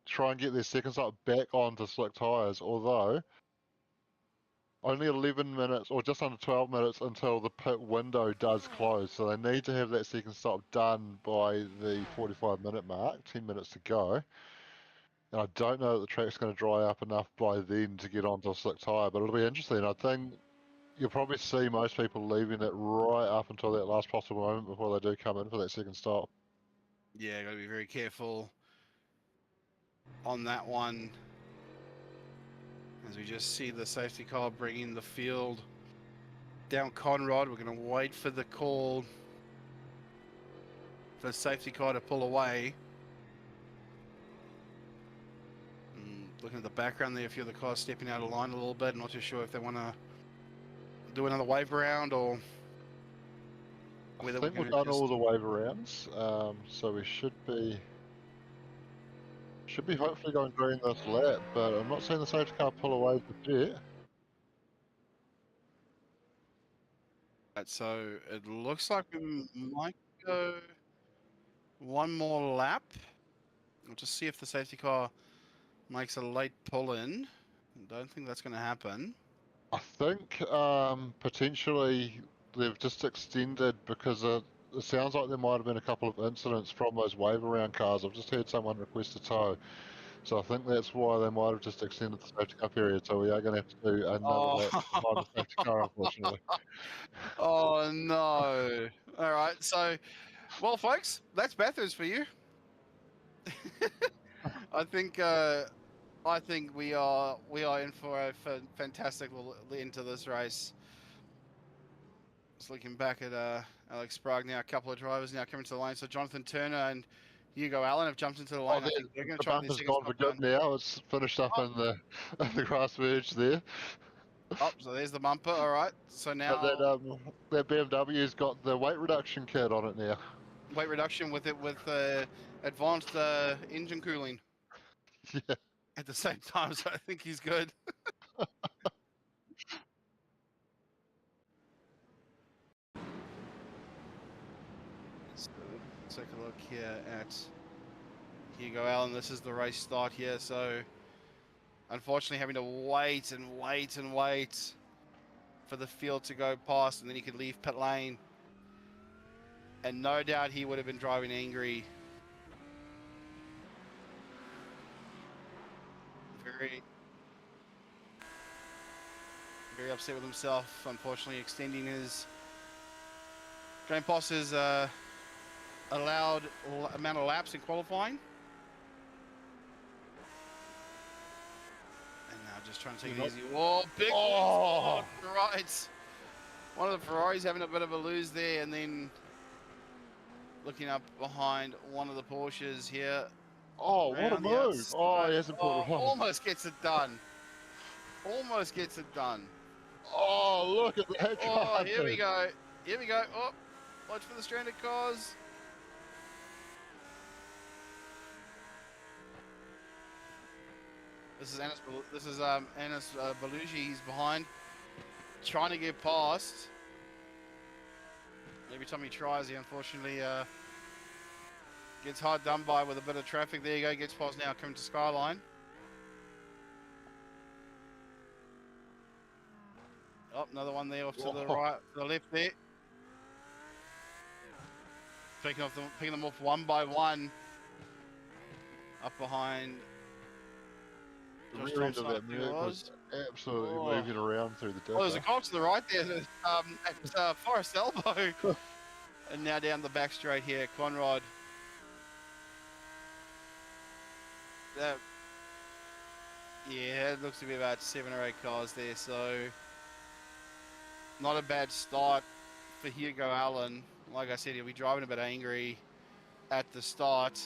try and get their second start back onto slick tyres, although only 11 minutes or just under 12 minutes until the pit window does close, so they need to have that second stop done by the 45-minute mark, 10 minutes to go. And I don't know that the track's going to dry up enough by then to get onto a slick tyre, but it'll be interesting. I think you'll probably see most people leaving it right up until that last possible moment before they do come in for that second stop. Yeah, got to be very careful on that one. As we just see the safety car bringing the field down Conrod, we're going to wait for the call for the safety car to pull away. Looking at the background there, a few of the cars stepping out of line a little bit. Not too sure if they want to do another wave around or whether I think we've done all the wave rounds, so we should be hopefully going green this lap, but I'm not seeing the safety car pull away just yet. So it looks like we might go one more lap. We'll just see if the safety car makes a late pull in. Don't think that's going to happen. I think potentially they've just extended because it sounds like there might have been a couple of incidents from those wave around cars. I've just heard someone request a tow. So I think that's why they might have just extended the safety car period. So we are going to have to do another lap behind the safety car, unfortunately. Oh, no. All right. So, well, folks, that's Bathurst for you. I think we are in for a fantastic little end to this race. Just looking back at Alex Sprague now, a couple of drivers now coming to the lane. So Jonathan Turner and Hugo Allen have jumped into the lane. I think they're going to try the gone for good now. It's finished up in the grass verge there. Oh, so there's the bumper. All right. So now that BMW's got the weight reduction kit on it now. Weight reduction with advanced engine cooling. Yeah. At the same time, so I think he's good. Let's take a look here at Hugo Allen. This is the race start here, so unfortunately having to wait and wait and wait for the field to go past, and then he could leave pit lane. And no doubt he would have been driving angry. Very upset with himself, unfortunately extending his going past his allowed amount of laps in qualifying. And now just trying to take it easy. Whoa, big spot, right. One of the Ferraris having a bit of a lose there, and then looking up behind one of the Porsches here. Oh, what a move. Oh, he hasn't put it on. Almost gets it done. Almost gets it done. Oh, look at that. Oh, here we go. Here we go. Oh, watch for the stranded cars. This is Anis Balugi. He's behind, trying to get past. Every time he tries, he unfortunately gets hard done by with a bit of traffic. There you go, gets past now, coming to Skyline. Oh, another one there off to the right, to the left there. Picking them off one by one. Up behind. The rear end of that Merc was absolutely moving around through the dipper. Oh, there's a car to the right there at Forest Elbow. And now down the back straight here, Conrad. Yeah, it looks to be about 7 or 8 cars there, so not a bad start for Hugo Allen. Like I said, he'll be driving a bit angry at the start.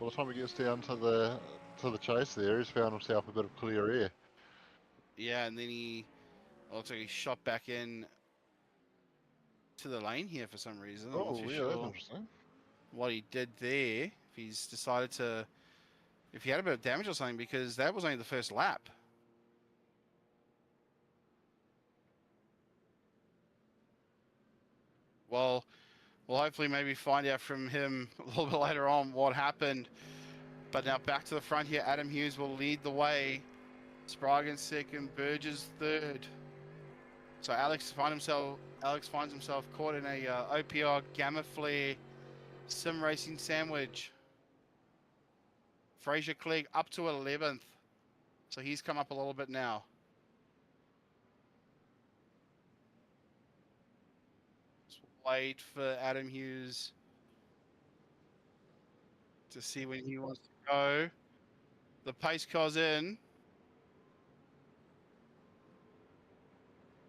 By the time he gets down to the chase there, he's found himself a bit of clear air. Yeah, and then he looks like he shot back in to the lane here for some reason. I'm not too yeah, sure that's interesting. what he did there. If he's decided to, if he had a bit of damage or something, because that was only the first lap. Well, we'll hopefully maybe find out from him a little bit later on what happened. But now back to the front here. Adam Hughes will lead the way. Sprague in second, Burgess third. So Alex finds himself caught in a OPR Gamma Flare sim racing sandwich. Fraser Clegg up to 11th. So he's come up a little bit now. Just wait for Adam Hughes to see when he wants to go. The pace car's in.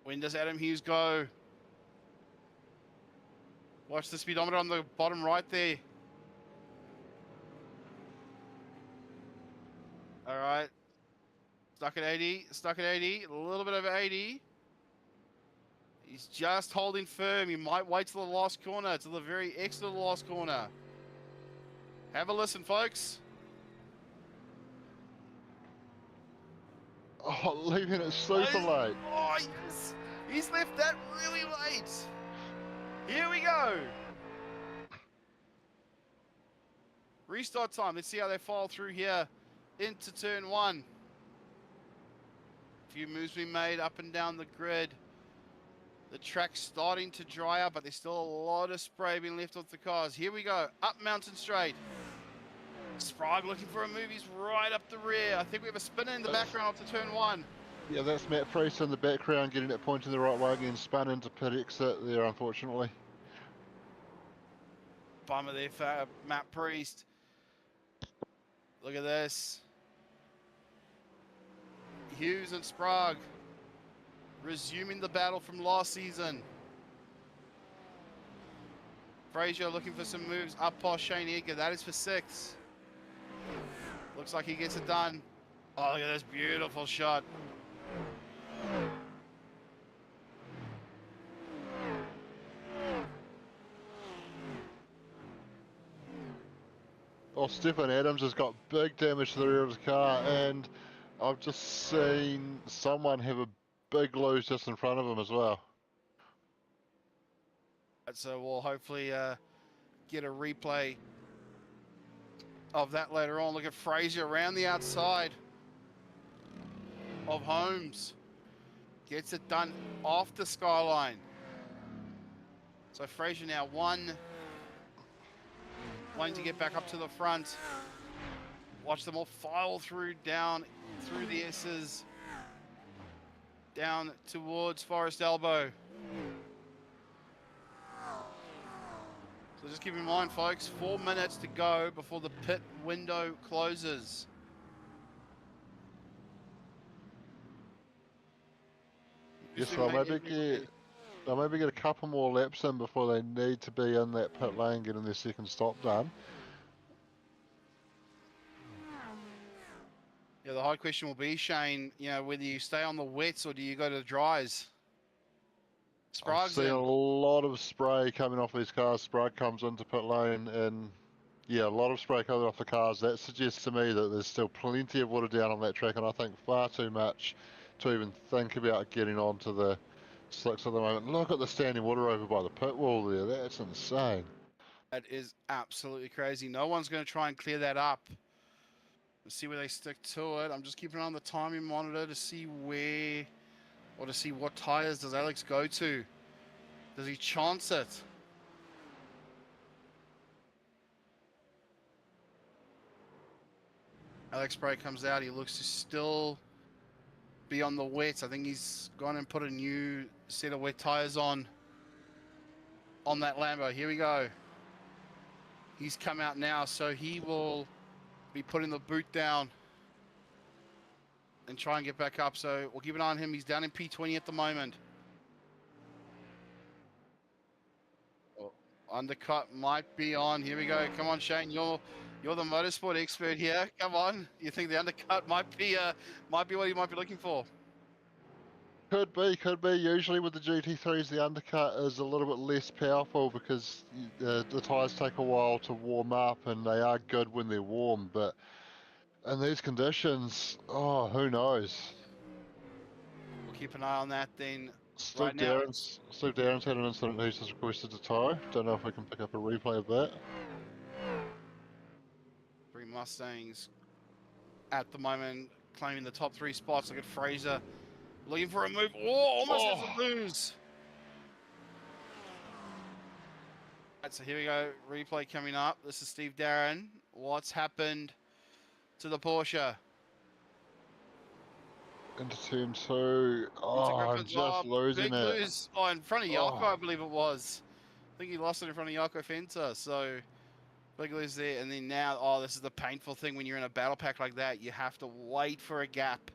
When does Adam Hughes go? Watch the speedometer on the bottom right there. All right. Stuck at 80, a little bit over 80. He's just holding firm. He might wait till the last corner, to the very exit of the last corner. Have a listen, folks. Oh, leaving it super late. Oh, yes. He's left that really late. Here we go. Restart time. Let's see how they file through here into turn one. A few moves being made up and down the grid. The track's starting to dry up, but there's still a lot of spray being left off the cars. Here we go. Up Mountain Straight. Sprague looking for a move. He's right up the rear. I think we have a spinner in the background after turn one. Yeah, that's Matt Priest in the background getting it pointing the right way, getting spun into pit exit there, unfortunately. Bummer there for Matt Priest. Look at this. Hughes and Sprague resuming the battle from last season. Fraser looking for some moves up past Shane Edgar. That is for 6th. Looks like he gets it done. Oh, look at this beautiful shot. Oh, Stephen Adams has got big damage to the rear of his car, and I've just seen someone have a big lose just in front of him as well. So we'll hopefully get a replay of that later on. Look at Fraser around the outside of Holmes. Gets it done off the Skyline. So Fraser now wanting to get back up to the front. Watch them all file down through the S's, down towards Forest Elbow. So just keep in mind, folks, 4 minutes to go before the pit window closes. Yes, they'll maybe get a couple more laps in before they need to be in that pit lane getting their second stop done. Yeah, the hard question will be, Shane, you know, whether you stay on the wets or do you go to the dries? I've seen a lot of spray coming off these cars. Sprague comes into pit lane in Yeah, a lot of spray coming off the cars. That suggests to me that there's still plenty of water down on that track, and I think far too much to even think about getting onto the slicks at the moment. Look at the standing water over by the pit wall there. That's insane. That is absolutely crazy. No one's going to try and clear that up. Let's see where they stick to it. I'm just keeping an eye on the timing monitor to see where, or to see what tires does Alex go to. Does he chance it? Alex Spray comes out. He looks to still be on the wets. I think he's gone and put a new set of wet tires on that Lambo. Here we go. He's come out now, so he will be putting the boot down and try and get back up. So we'll keep an eye on him. He's down in P20 at the moment. Oh, undercut might be on. Here we go. Come on, Shane. You're the motorsport expert here. Come on. You think the undercut might be what you might be looking for? Could be. Usually with the GT3s, the undercut is a little bit less powerful because the tyres take a while to warm up, and they are good when they're warm. But in these conditions, oh, who knows? We'll keep an eye on that then. Steve Darren's had an incident. He's just requested a tow. Don't know if we can pick up a replay of that. 3 Mustangs at the moment claiming the top 3 spots. Look at Fraser looking for a move. Oh, almost has a lose. Right, so here we go. Replay coming up. This is Steve Darren. What's happened to the Porsche? Into turn 2. Oh, I'm just losing it. Lose. Oh, in front of Yako, I believe it was. I think he lost it in front of Yako Fenter. So big lose there. And then now, oh, this is the painful thing when you're in a battle pack like that. You have to wait for a gap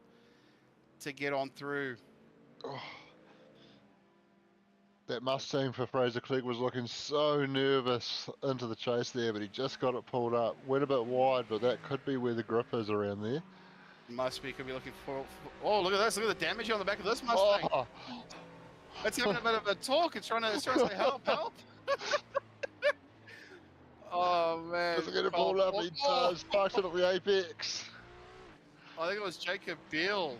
to get on through. Oh. That Mustang for Fraser Clegg was looking so nervous into the chase there, but he just got it pulled up. Went a bit wide, but that could be where the grip is around there. Must be, could be looking for. Oh, look at this! Look at the damage on the back of this Mustang. Oh. It's having a bit of a talk. It's trying to say help, help. Oh man! Doesn't get it pulled up. He does. Parks it at the apex. I think it was Jacob Beal.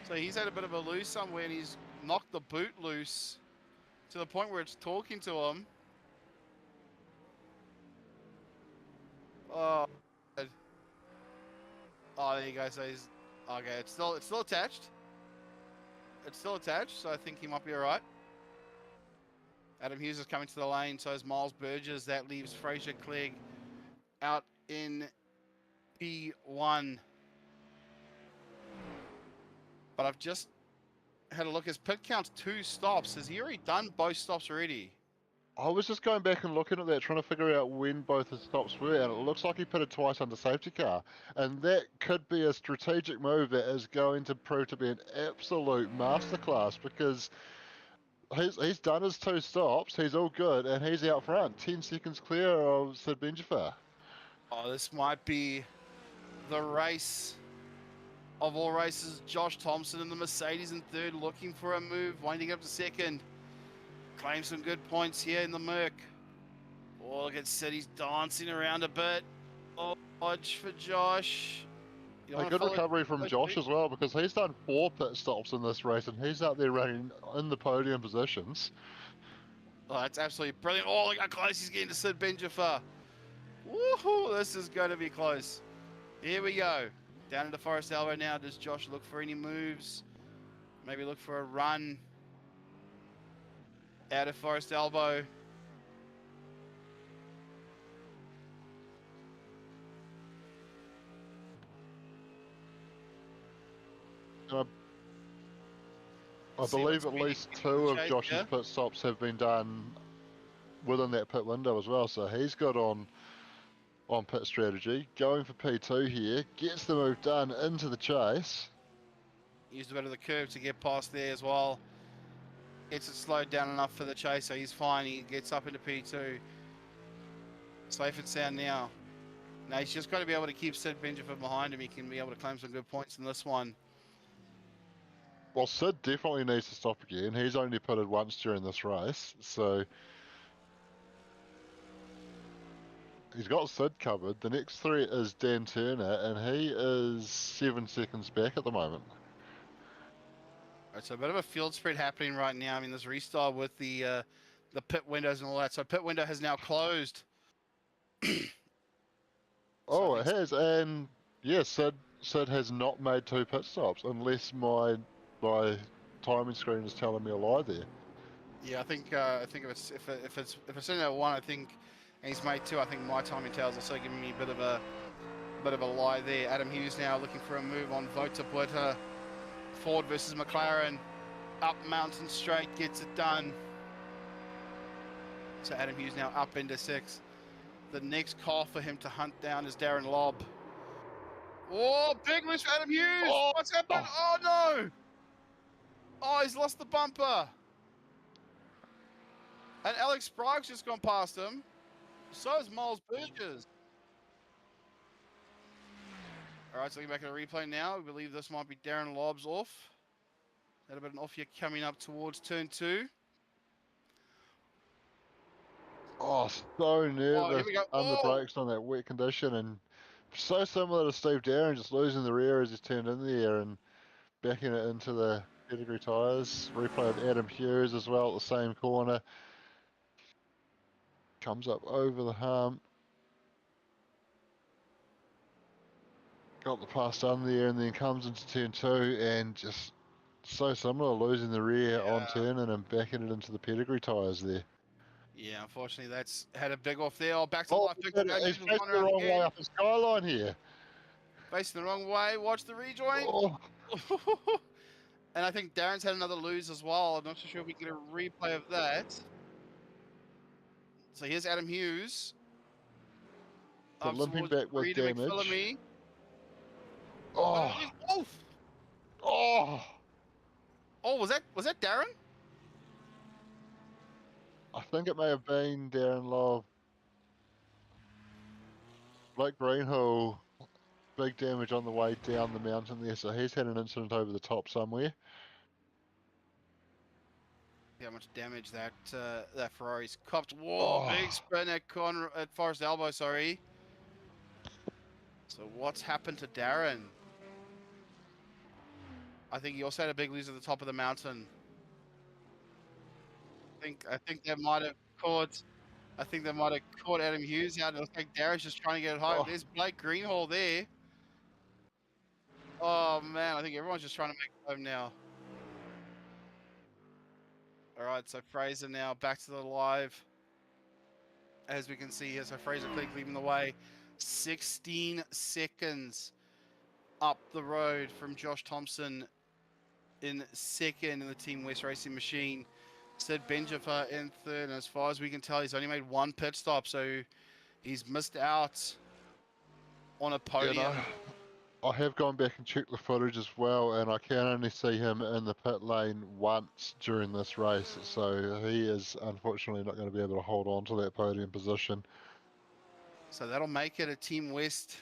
So he's had a bit of a loose somewhere, and he's knocked the boot loose to the point where it's talking to him. Oh. Oh, there you go. So he's okay. It's still attached. It's still attached. So I think he might be all right. Adam Hughes is coming to the lane. So is Miles Burgess. That leaves Fraser Clegg out in P1. But I've just had a look. His pit count's 2 stops. Has he already done both stops already? I was just going back and looking at that, trying to figure out when both his stops were, and it looks like he pitted twice under safety car. And that could be a strategic move that is going to prove to be an absolute masterclass, because he's done his 2 stops, he's all good, and he's out front, 10 seconds clear of Sid Benjafer. Oh, this might be the race of all races. Josh Thompson in the Mercedes in 3rd, looking for a move, winding up to 2nd. Claims some good points here in the Merc. Oh, look at Sid, he's dancing around a bit. Oh, dodge for Josh. A good recovery from Josh as well, because he's done 4 pit stops in this race, and he's out there running in the podium positions. Oh, that's absolutely brilliant. Oh, look how close he's getting to Sid Benjafer. Woohoo, this is going to be close. Here we go. Down into Forest Elbow now. Does Josh look for any moves? Maybe look for a run out of Forest Elbow. I believe at least 2 of Josh's pit stops have been done within that pit window as well, so he's got on pit strategy. Going for P2 here, gets the move done into the chase. Used a bit of the curve to get past there as well. Gets it slowed down enough for the chase, so he's fine. He gets up into P2. Safe and sound now. Now he's just got to be able to keep Sid Benjamin behind him. He can be able to claim some good points in this one. Well, Sid definitely needs to stop again. He's only pitted once during this race, so He's got Sid covered. The next threat is Dan Turner, and he is 7 seconds back at the moment. It's a bit of a field spread happening right now. I mean, there's restart with the pit windows and all that. So pit window has now closed. Oh, it has, and yeah, Sid has not made 2 pit stops, unless my timing screen is telling me a lie there. Yeah, I think if it's in at 1, I think, and he's made 2. I think my timing tells also giving me a bit of a lie there. Adam Hughes now looking for a move on Vota Buerta. Ford versus McLaren, up mountain straight, gets it done. So Adam Hughes now up into 6. The next car for him to hunt down is Darren Lobb. Oh, big miss for Adam Hughes! Oh, What's happened? Oh no! Oh, he's lost the bumper. And Alex Sprague's just gone past him. So is Miles Burgess. All right, so looking back at the replay now, we believe this might be Darren Lobb's off. Had a bit of an off here coming up towards turn 2. Oh, so nervous we go. under Oh! brakes on that wet condition, and so similar to Steve Darren, just losing the rear as he's turned in there and backing it into the pedigree tyres. Replay of Adam Hughes as well at the same corner. Comes up over the hump. Got the pass done there, and then comes into turn 2 and just so similar, losing the rear on turning and backing it into the pedigree tyres there. Yeah, unfortunately, that's had a big off there. Oh, back to life. He's facing the wrong way up the skyline here. Facing the wrong way. Watch the rejoin. Oh. And I think Darren's had another lose as well. I'm not so sure if we can get a replay of that. So here's Adam Hughes. So limping back with damage. Oh. Oh. Oh, was that Darren? I think it may have been Darren Love. Blake Greenhill, big damage on the way down the mountain there, so he's had an incident over the top somewhere. See how much damage that Ferrari's copped. Whoa, big spin at Forest Elbow, sorry. So what's happened to Darren? I think he also had a big lose at the top of the mountain. I think that might have caught Adam Hughes out. It looks like Darren's just trying to get it home. There's Blake Greenhall there. Oh man, I think everyone's just trying to make it home now. All right, so Fraser now back to the live. As we can see here, so Fraser Cleek leading the way. 16 seconds up the road from Josh Thompson in second in the Team West Racing Machine. Sid Benjafer in third, and as far as we can tell, he's only made 1 pit stop, so he's missed out on a podium. Yeah, no, I have gone back and checked the footage as well, and I can only see him in the pit lane once during this race, so he is unfortunately not going to be able to hold on to that podium position. So that'll make it a Team West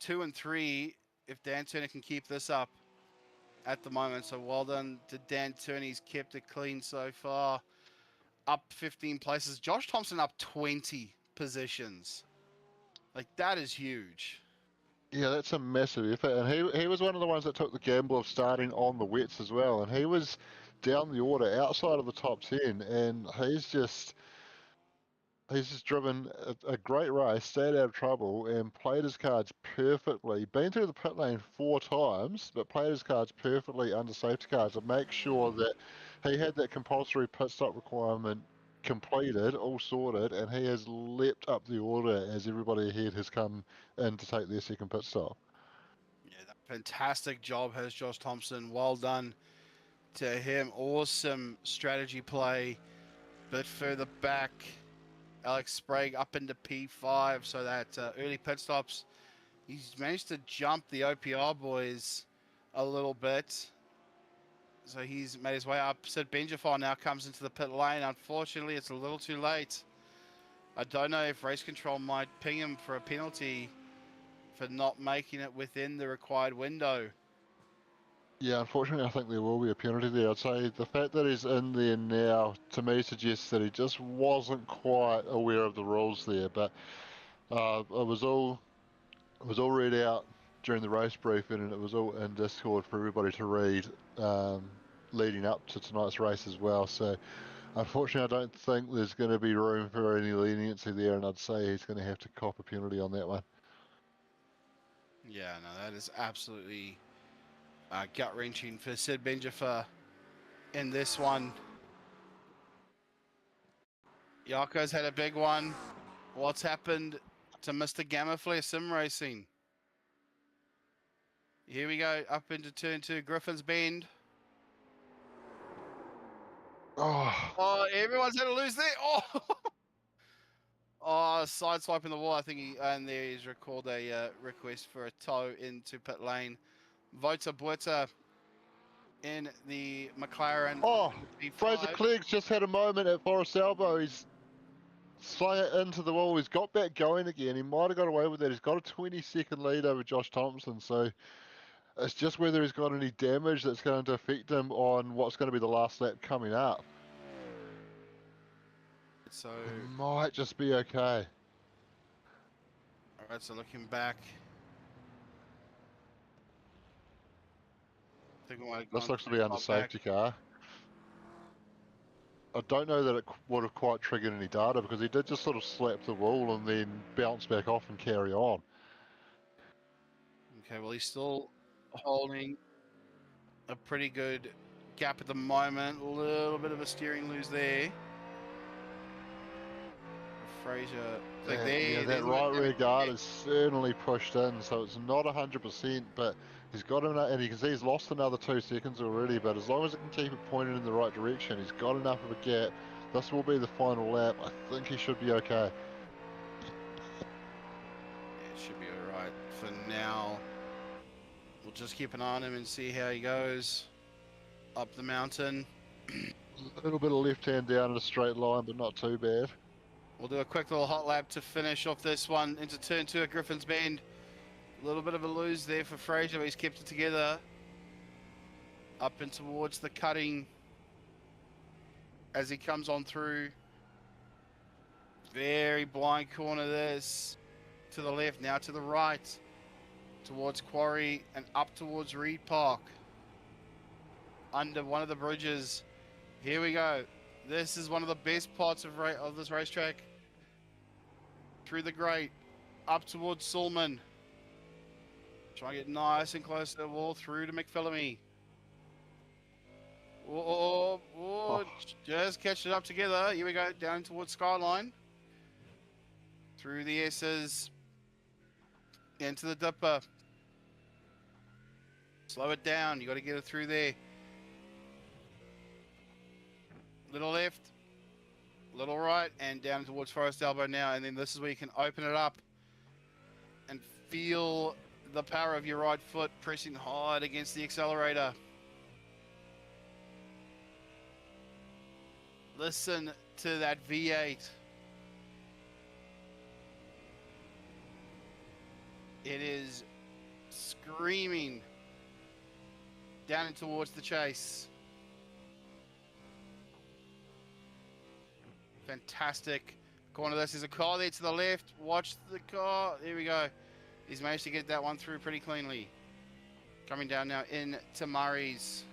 2 and 3 if Dan Turner can keep this up at the moment. So well done to Dan Turner. He's kept it clean so far. Up 15 places. Josh Thompson up 20 positions. Like, that is huge. Yeah, that's a massive effort. And he was one of the ones that took the gamble of starting on the wets as well. And he was down the order outside of the top 10. And he's just driven a great race, stayed out of trouble, and played his cards perfectly. Been through the pit lane 4 times, but played his cards perfectly under safety cars to make sure that he had that compulsory pit stop requirement completed, all sorted, and he has leapt up the order as everybody ahead has come in to take their second pit stop. Yeah, fantastic job has Josh Thompson. Well done to him. Awesome strategy play. Bit further back. Alex Sprague up into P5, so that early pit stops. He's managed to jump the OPR boys a little bit. So he's made his way up. Sid Benjafor now comes into the pit lane. Unfortunately, it's a little too late. I don't know if race control might ping him for a penalty for not making it within the required window. Yeah, unfortunately, I think there will be a penalty there. I'd say the fact that he's in there now, to me, suggests that he just wasn't quite aware of the rules there. But It was all read out during the race briefing, and it was all in Discord for everybody to read, leading up to tonight's race as well. So, unfortunately, I don't think there's going to be room for any leniency there, and I'd say he's going to have to cop a penalty on that one. Yeah, no, that is absolutely gut-wrenching for Sid Benjafer in this one. Yako's had a big one. What's happened to Mr. Gamma Flare Sim Racing? Here we go, up into turn 2, Griffin's Bend. Oh, everyone's had to lose there. Oh, oh, side swiping the wall. I think and there he's recalled a request for a tow into pit lane. Vota Buerta in the McLaren. Oh, P5. Fraser Clegg's just had a moment at Forest Elbow. He's slung it into the wall. He's got back going again. He might have got away with that. He's got a 20-second lead over Josh Thompson, so it's just whether he's got any damage that's going to affect him on what's going to be the last lap coming up. So it might just be okay. All right, so looking back, I think This looks to be under safety car. I don't know that it would have quite triggered any data because he did just sort of slap the wall and then bounce back off and carry on. Okay, well, he's still holding a pretty good gap at the moment. A little bit of a steering lose there. Fraser, that right rear guard is certainly pushed in, so it's not 100%, but he's got enough, and you can see he's lost another 2 seconds already, but as long as it can keep it pointed in the right direction, he's got enough of a gap. This will be the final lap. I think he should be okay. Yeah, it should be alright for now. We'll just keep an eye on him and see how he goes up the mountain. A little bit of left hand down in a straight line, but not too bad. We'll do a quick little hot lap to finish off this one into turn 2 at Griffin's Bend. A little bit of a lose there for Fraser, but he's kept it together. Up and towards the cutting as he comes on through. Very blind corner this. To the left, now to the right. Towards Quarry and up towards Reed Park. Under one of the bridges. Here we go. This is one of the best parts of this racetrack. Through the grate, up towards Sulman. Try and get nice and close to the wall, through to McPhillamy. Just catch it up together. Here we go, down towards Skyline. Through the S's. Into the dipper. Slow it down, you got to get it through there. Little left, little right, and down towards Forest Elbow now. And then this is where you can open it up and feel the power of your right foot pressing hard against the accelerator. Listen to that V8. It is screaming down and towards the chase. Fantastic corner. This is a car there to the left. Watch the car. There we go. He's managed to get that one through pretty cleanly. Coming down now into Murray's.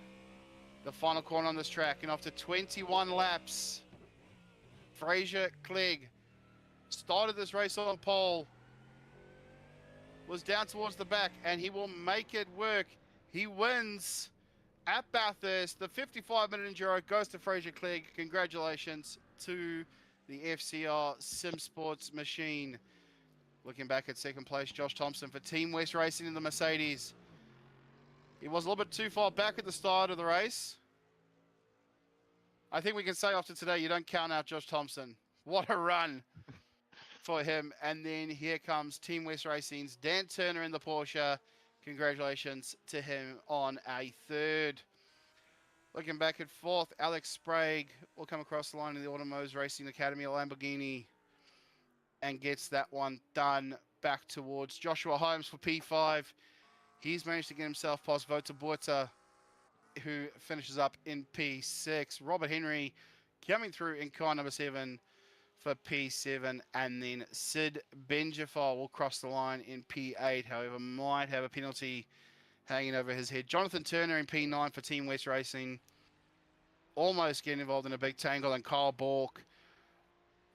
The final corner on this track. And after 21 laps, Fraser Clegg started this race on pole. Was down towards the back, and he will make it work. He wins at Bathurst. The 55-minute enduro goes to Fraser Clegg. Congratulations to the FCR Sim Sports machine. Looking back at second place, Josh Thompson for Team West Racing in the Mercedes. He was a little bit too far back at the start of the race. I think we can say after today, you don't count out Josh Thompson. What a run for him. And then here comes Team West Racing's Dan Turner in the Porsche. Congratulations to him on a third. Looking back at fourth, Alex Sprague will come across the line in the Automos Racing Academy, a Lamborghini, and gets that one done. Back towards Joshua Holmes for P5. He's managed to get himself past Vota Buerta, who finishes up in P6. Robert Henry coming through in car number 7 for P7, and then Sid Benjafar will cross the line in P8, however, might have a penalty hanging over his head. Jonathan Turner in P9 for Team West Racing, almost getting involved in a big tangle, and Kyle Bork,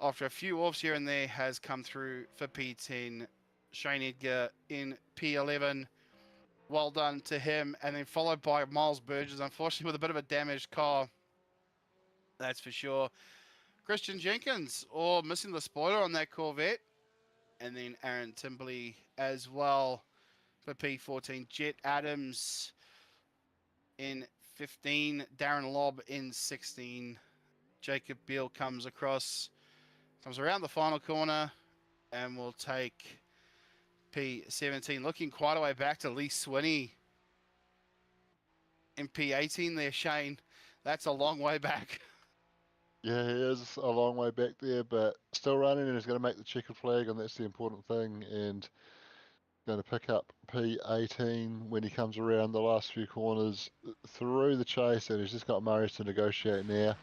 after a few offs here and there, has come through for P10. Shane Edgar in P11. Well done to him, and then followed by Miles Burgess, unfortunately with a bit of a damaged car, that's for sure. Christian Jenkins, missing the spoiler on that Corvette, and then Aaron Timberley as well for P14. Jet Adams in 15, Darren Lobb in 16. Jacob Beale comes around the final corner, and will take P17. Looking quite a way back to Lee Swinney in P18 there, Shane. That's a long way back. Yeah, he is a long way back there, but still running, and he's going to make the checkered flag, and that's the important thing. And going to pick up P18 when he comes around the last few corners through the chase, and he's just got Murray to negotiate now.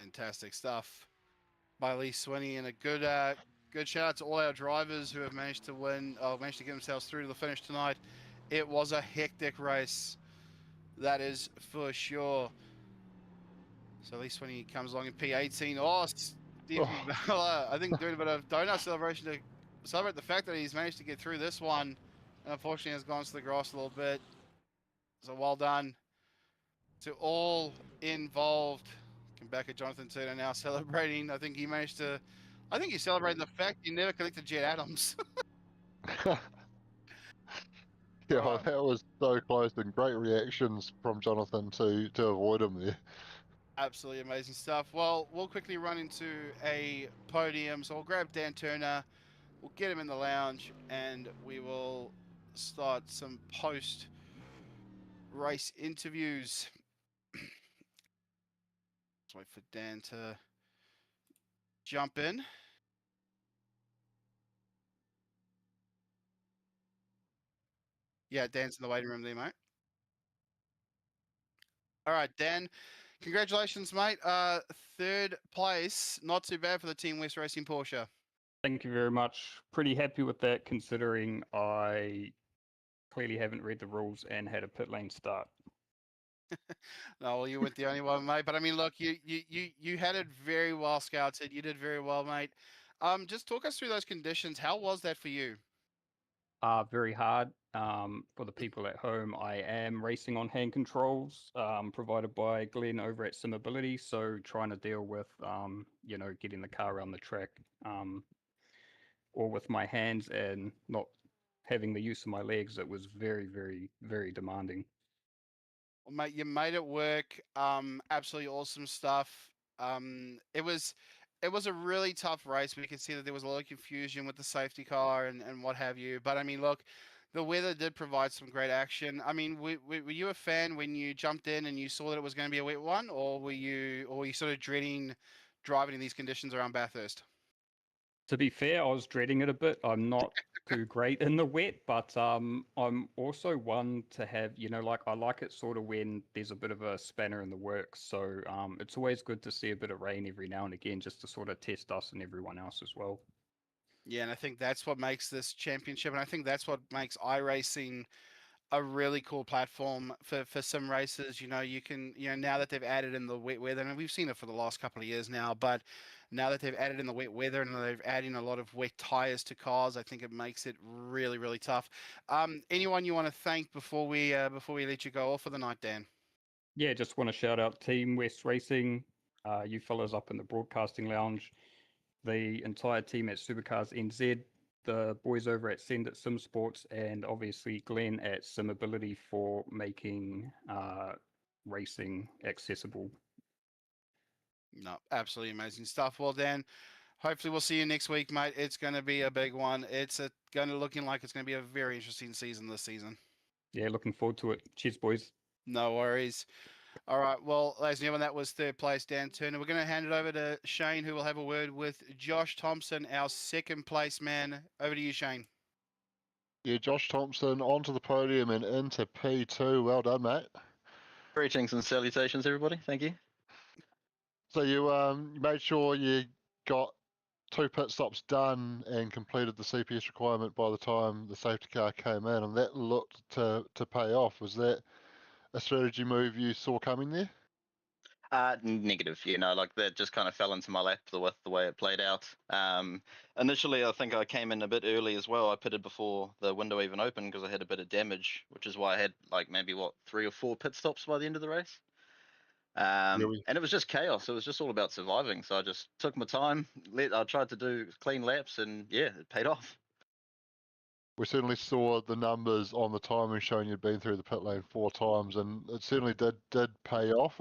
Fantastic stuff by Lee Swinney, and a good shout out to all our drivers who have managed to managed to get themselves through to the finish tonight. It was a hectic race, that is for sure. So Lee Swinney comes along in P18. Stephen Bella, I think, doing a bit of donut celebration to celebrate the fact that he's managed to get through this one, and unfortunately has gone to the grass a little bit. So well done to all involved. Come back at Jonathan Turner now celebrating. I think he's celebrating the fact he never collected Jet Adams. Yeah, right. That was so close, and great reactions from Jonathan to avoid him there. Absolutely amazing stuff. Well, we'll quickly run into a podium. So we'll grab Dan Turner, we'll get him in the lounge, and we will start some post-race interviews. Let's wait for Dan to jump in. Yeah, Dan's in the waiting room there, mate. All right, Dan, congratulations, mate. Third place, not too bad for the Team West Racing Porsche. Thank you very much. Pretty happy with that, considering I clearly haven't read the rules and had a pit lane start. No, well, you weren't the only one, mate. But I mean, look, you had it very well scouted. You did very well, mate. Just talk us through those conditions. How was that for you? Very hard. For the people at home, I am racing on hand controls provided by Glenn over at Simability. So trying to deal with, getting the car around the track or with my hands and not having the use of my legs, it was very, very, very demanding. Well, mate, you made it work. Absolutely awesome stuff. It was a really tough race. We could see that there was a lot of confusion with the safety car and what have you. But I mean, look, the weather did provide some great action. I mean, were you a fan when you jumped in and you saw that it was going to be a wet one, or were you sort of dreading driving in these conditions around Bathurst? To be fair, I was dreading it a bit. I'm not too great in the wet, but I'm also one to have, I like it sort of when there's a bit of a spanner in the works. So it's always good to see a bit of rain every now and again, just to sort of test us and everyone else as well. Yeah, and I think that's what makes this championship, and I think that's what makes iRacing a really cool platform for sim races. You can, now that they've added in the wet weather, and we've seen it for the last couple of years now, but now that they've added in the wet weather and they've added in a lot of wet tires to cars, I think it makes it really, really tough. Anyone you want to thank before we let you go off for the night, Dan? Yeah, just want to shout out Team West Racing, you fellas up in the broadcasting lounge, the entire team at SuperCars NZ, the boys over at Send It Sim Sports, and obviously Glenn at Simability for making racing accessible. No, absolutely amazing stuff. Well, Dan, hopefully we'll see you next week, mate. It's going to be a big one. It's going to looking like it's going to be a very interesting season this season. Yeah, looking forward to it. Cheers, boys. No worries. All right, well, ladies and gentlemen, that was third place, Dan Turner. We're going to hand it over to Shane, who will have a word with Josh Thompson, our second place man. Over to you, Shane. Yeah, Josh Thompson onto the podium and into P2. Well done, mate. Greetings and salutations, everybody. Thank you. So you made sure you got 2 pit stops done and completed the CPS requirement by the time the safety car came in, and that looked to pay off. Was that a strategy move you saw coming there? Negative, like that just kind of fell into my lap with the way it played out. Initially, I think I came in a bit early as well. I pitted before the window even opened because I had a bit of damage, which is why I had like maybe 3 or 4 pit stops by the end of the race. And it was just chaos. It was just all about surviving. So I just took my time. I tried to do clean laps, and yeah, it paid off. We certainly saw the numbers on the timing showing you'd been through the pit lane 4 times, and it certainly did pay off.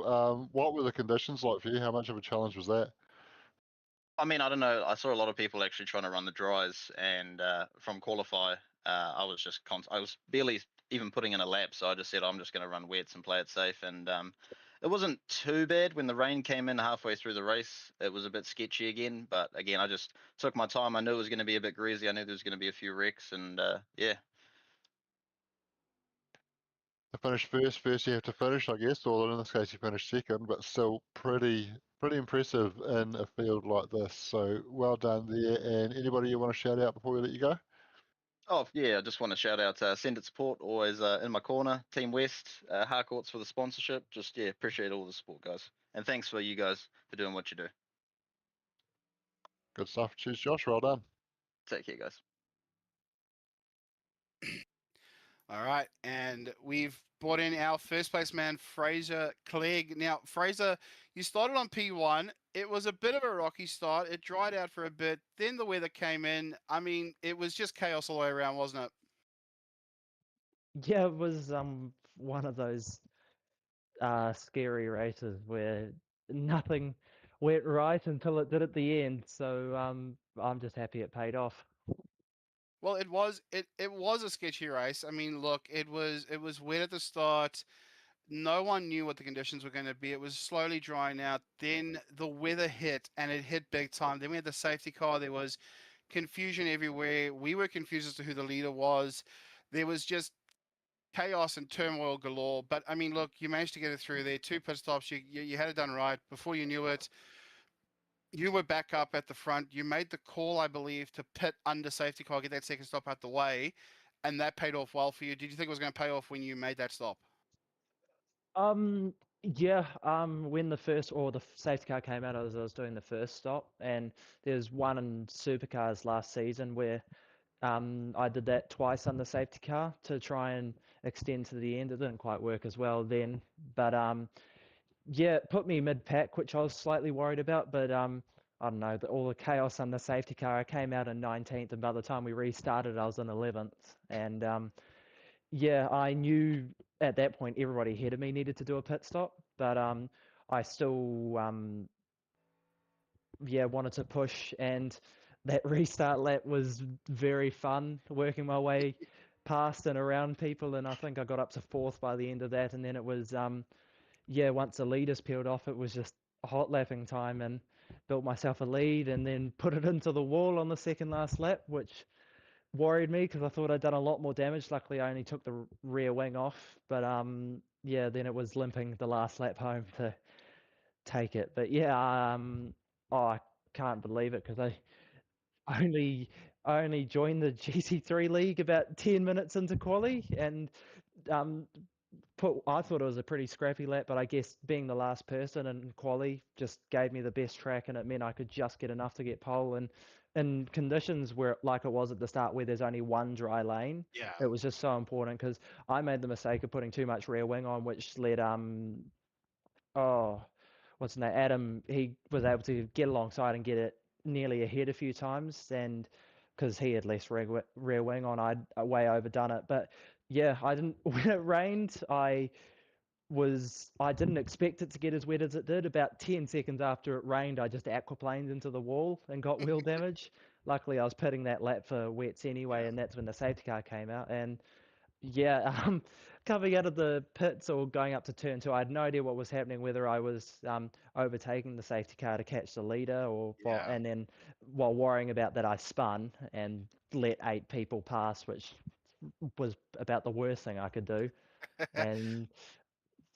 What were the conditions like for you? How much of a challenge was that? I mean, I don't know. I saw a lot of people actually trying to run the dries, and from qualify, I was just I was barely even putting in a lap, so I just said I'm just going to run wets and play it safe. And it wasn't too bad when the rain came in halfway through the race. It was a bit sketchy again, but again, I just took my time. I knew it was going to be a bit greasy. I knew there was going to be a few wrecks, and yeah. To finish first you have to finish, I guess, or in this case you finished second, but still pretty impressive in a field like this. So well done there. And anybody you want to shout out before we let you go? Oh yeah, I just want to shout out Send It Support, always in my corner. Team West, Harcourts for the sponsorship. Just appreciate all the support, guys, and thanks for you guys for doing what you do. Good stuff. Cheers, Josh. Well done. Take care, guys. All right, and we've brought in our first place man, Fraser Clegg. Now, Fraser, you started on P1. It was a bit of a rocky start. It dried out for a bit. Then the weather came in. I mean, it was just chaos all the way around, wasn't it? Yeah, it was one of those scary races where nothing went right until it did at the end. So I'm just happy it paid off. Well, it was a sketchy race. I mean, look, it was wet at the start. No one knew what the conditions were going to be. It was slowly drying out. Then the weather hit, and it hit big time. Then we had the safety car. There was confusion everywhere. We were confused as to who the leader was. There was just chaos and turmoil galore. But I mean, look, you managed to get it through there. 2 pit stops. You had it done right. Before you knew it, you were back up at the front. You made the call, I believe, to pit under safety car, get that second stop out the way, and that paid off well for you. Did you think it was going to pay off when you made that stop? Yeah, when the safety car came out, I was doing the first stop, and there's one in SuperCars last season where I did that twice on the safety car to try and extend to the end. It didn't quite work as well then, but yeah, it put me mid-pack, which I was slightly worried about, but I don't know, all the chaos on the safety car, I came out in 19th, and by the time we restarted, I was in 11th, and yeah, I knew at that point everybody ahead of me needed to do a pit stop, but I still yeah, wanted to push, and that restart lap was very fun, working my way past and around people, and I think I got up to 4th by the end of that, and then it was yeah, once the leaders peeled off, it was just hot lapping time, and built myself a lead, and then put it into the wall on the second last lap, which worried me because I thought I'd done a lot more damage. Luckily, I only took the rear wing off, but yeah, then it was limping the last lap home to take it. But yeah, oh, I can't believe it because I only joined the GT3 league about 10 minutes into quali, and um, I thought it was a pretty scrappy lap, but I guess being the last person in quali just gave me the best track, and it meant I could just get enough to get pole. And in conditions where, like it was at the start, where there's only one dry lane, Yeah. it was just so important because I made the mistake of putting too much rear wing on, which led oh, what's his name, Adam. He was able to get alongside and get it nearly ahead a few times, and because he had less rear wing on, I'd way overdone it. But yeah, I didn't. When it rained, I didn't expect it to get as wet as it did. About 10 seconds after it rained, I just aquaplaned into the wall and got wheel damage. Luckily, I was pitting that lap for wets anyway, and that's when the safety car came out. And yeah, coming out of the pits or going up to turn 2, I had no idea what was happening, whether I was overtaking the safety car to catch the leader or what. Yeah. And then while worrying about that, I spun and let 8 people pass, which was about the worst thing I could do. And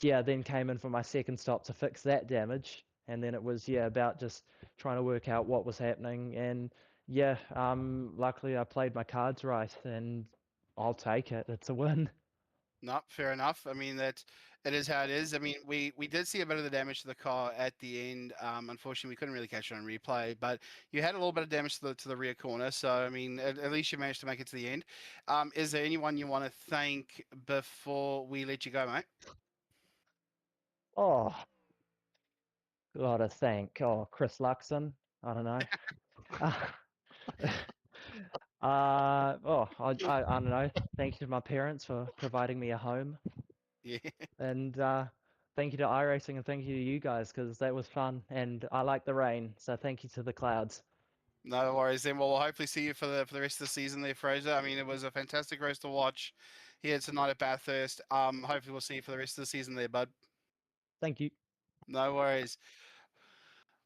yeah, then came in for my second stop to fix that damage, And then it was, yeah, about just trying to work out what was happening. And yeah, luckily I played my cards right, and I'll take it. It's a win. No, fair enough. I mean that it is how it is. I mean, we did see a bit of the damage to the car at the end. Unfortunately, we couldn't really catch it on replay, but you had a little bit of damage to the rear corner. So I mean, at least you managed to make it to the end. Is there anyone you want to thank before we let you go, mate? Oh, gotta thank. Oh, Chris Luxon. I don't know. I don't know. Thank you to my parents for providing me a home, Yeah. and thank you to iRacing, and thank you to you guys because that was fun, and I like the rain, so thank you to the clouds. No worries then. Well, we'll hopefully see you for the rest of the season there, Fraser. I mean, it was a fantastic race to watch here tonight at Bathurst. Hopefully we'll see you for the rest of the season there, bud. Thank you. No worries.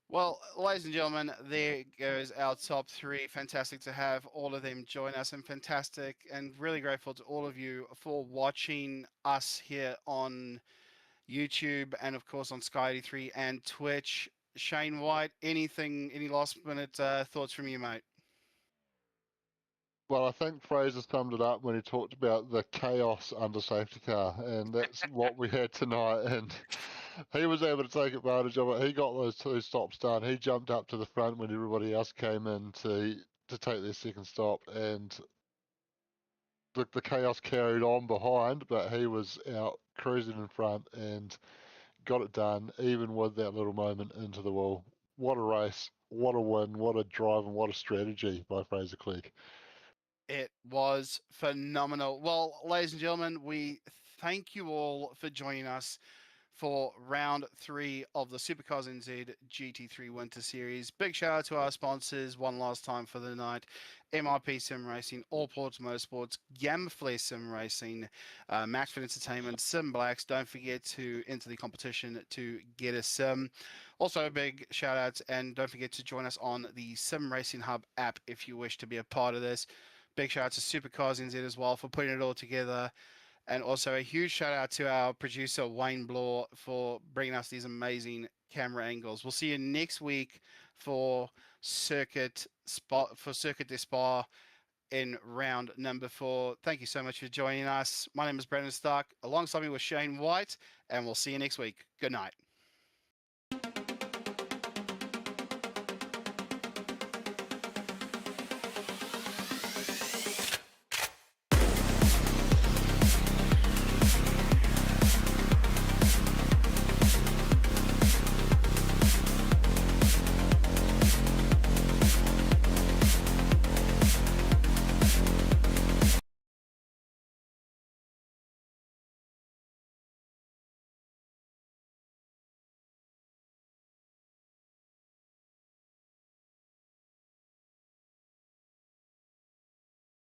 Well, ladies and gentlemen, there goes our top three. Fantastic to have all of them join us, and fantastic and really grateful to all of you for watching us here on YouTube and, of course, on Sky 83 and Twitch. Shane White, any last minute thoughts from you, mate? Well, I think Fraser summed it up when he talked about the chaos under safety car, and that's what we had tonight. And he was able to take advantage of it. He got those 2 stops done. He jumped up to the front when everybody else came in to take their second stop, and the chaos carried on behind, but he was out cruising in front and got it done, even with that little moment into the wall. What a race! What a win! What a drive! And what a strategy by Fraser Clegg. It was phenomenal. Well, ladies and gentlemen, we thank you all for joining us for round 3 of the SuperCars NZ GT3 Winter Series. Big shout out to our sponsors one last time for the night: MRP Sim Racing, All Ports Motorsports, Gamflare Sim Racing, Maxfit Entertainment, Sim Blacks. Don't forget to enter the competition to get a sim. Also, a big shout out, and don't forget to join us on the Sim Racing Hub app if you wish to be a part of this. Big shout out to SuperCars NZ as well for putting it all together. And also a huge shout out to our producer, Wayne Bloor, for bringing us these amazing camera angles. We'll see you next week for Circuit de Spa in round number 4. Thank you so much for joining us. My name is Brandon Stark, alongside me with Shane White, and we'll see you next week. Good night.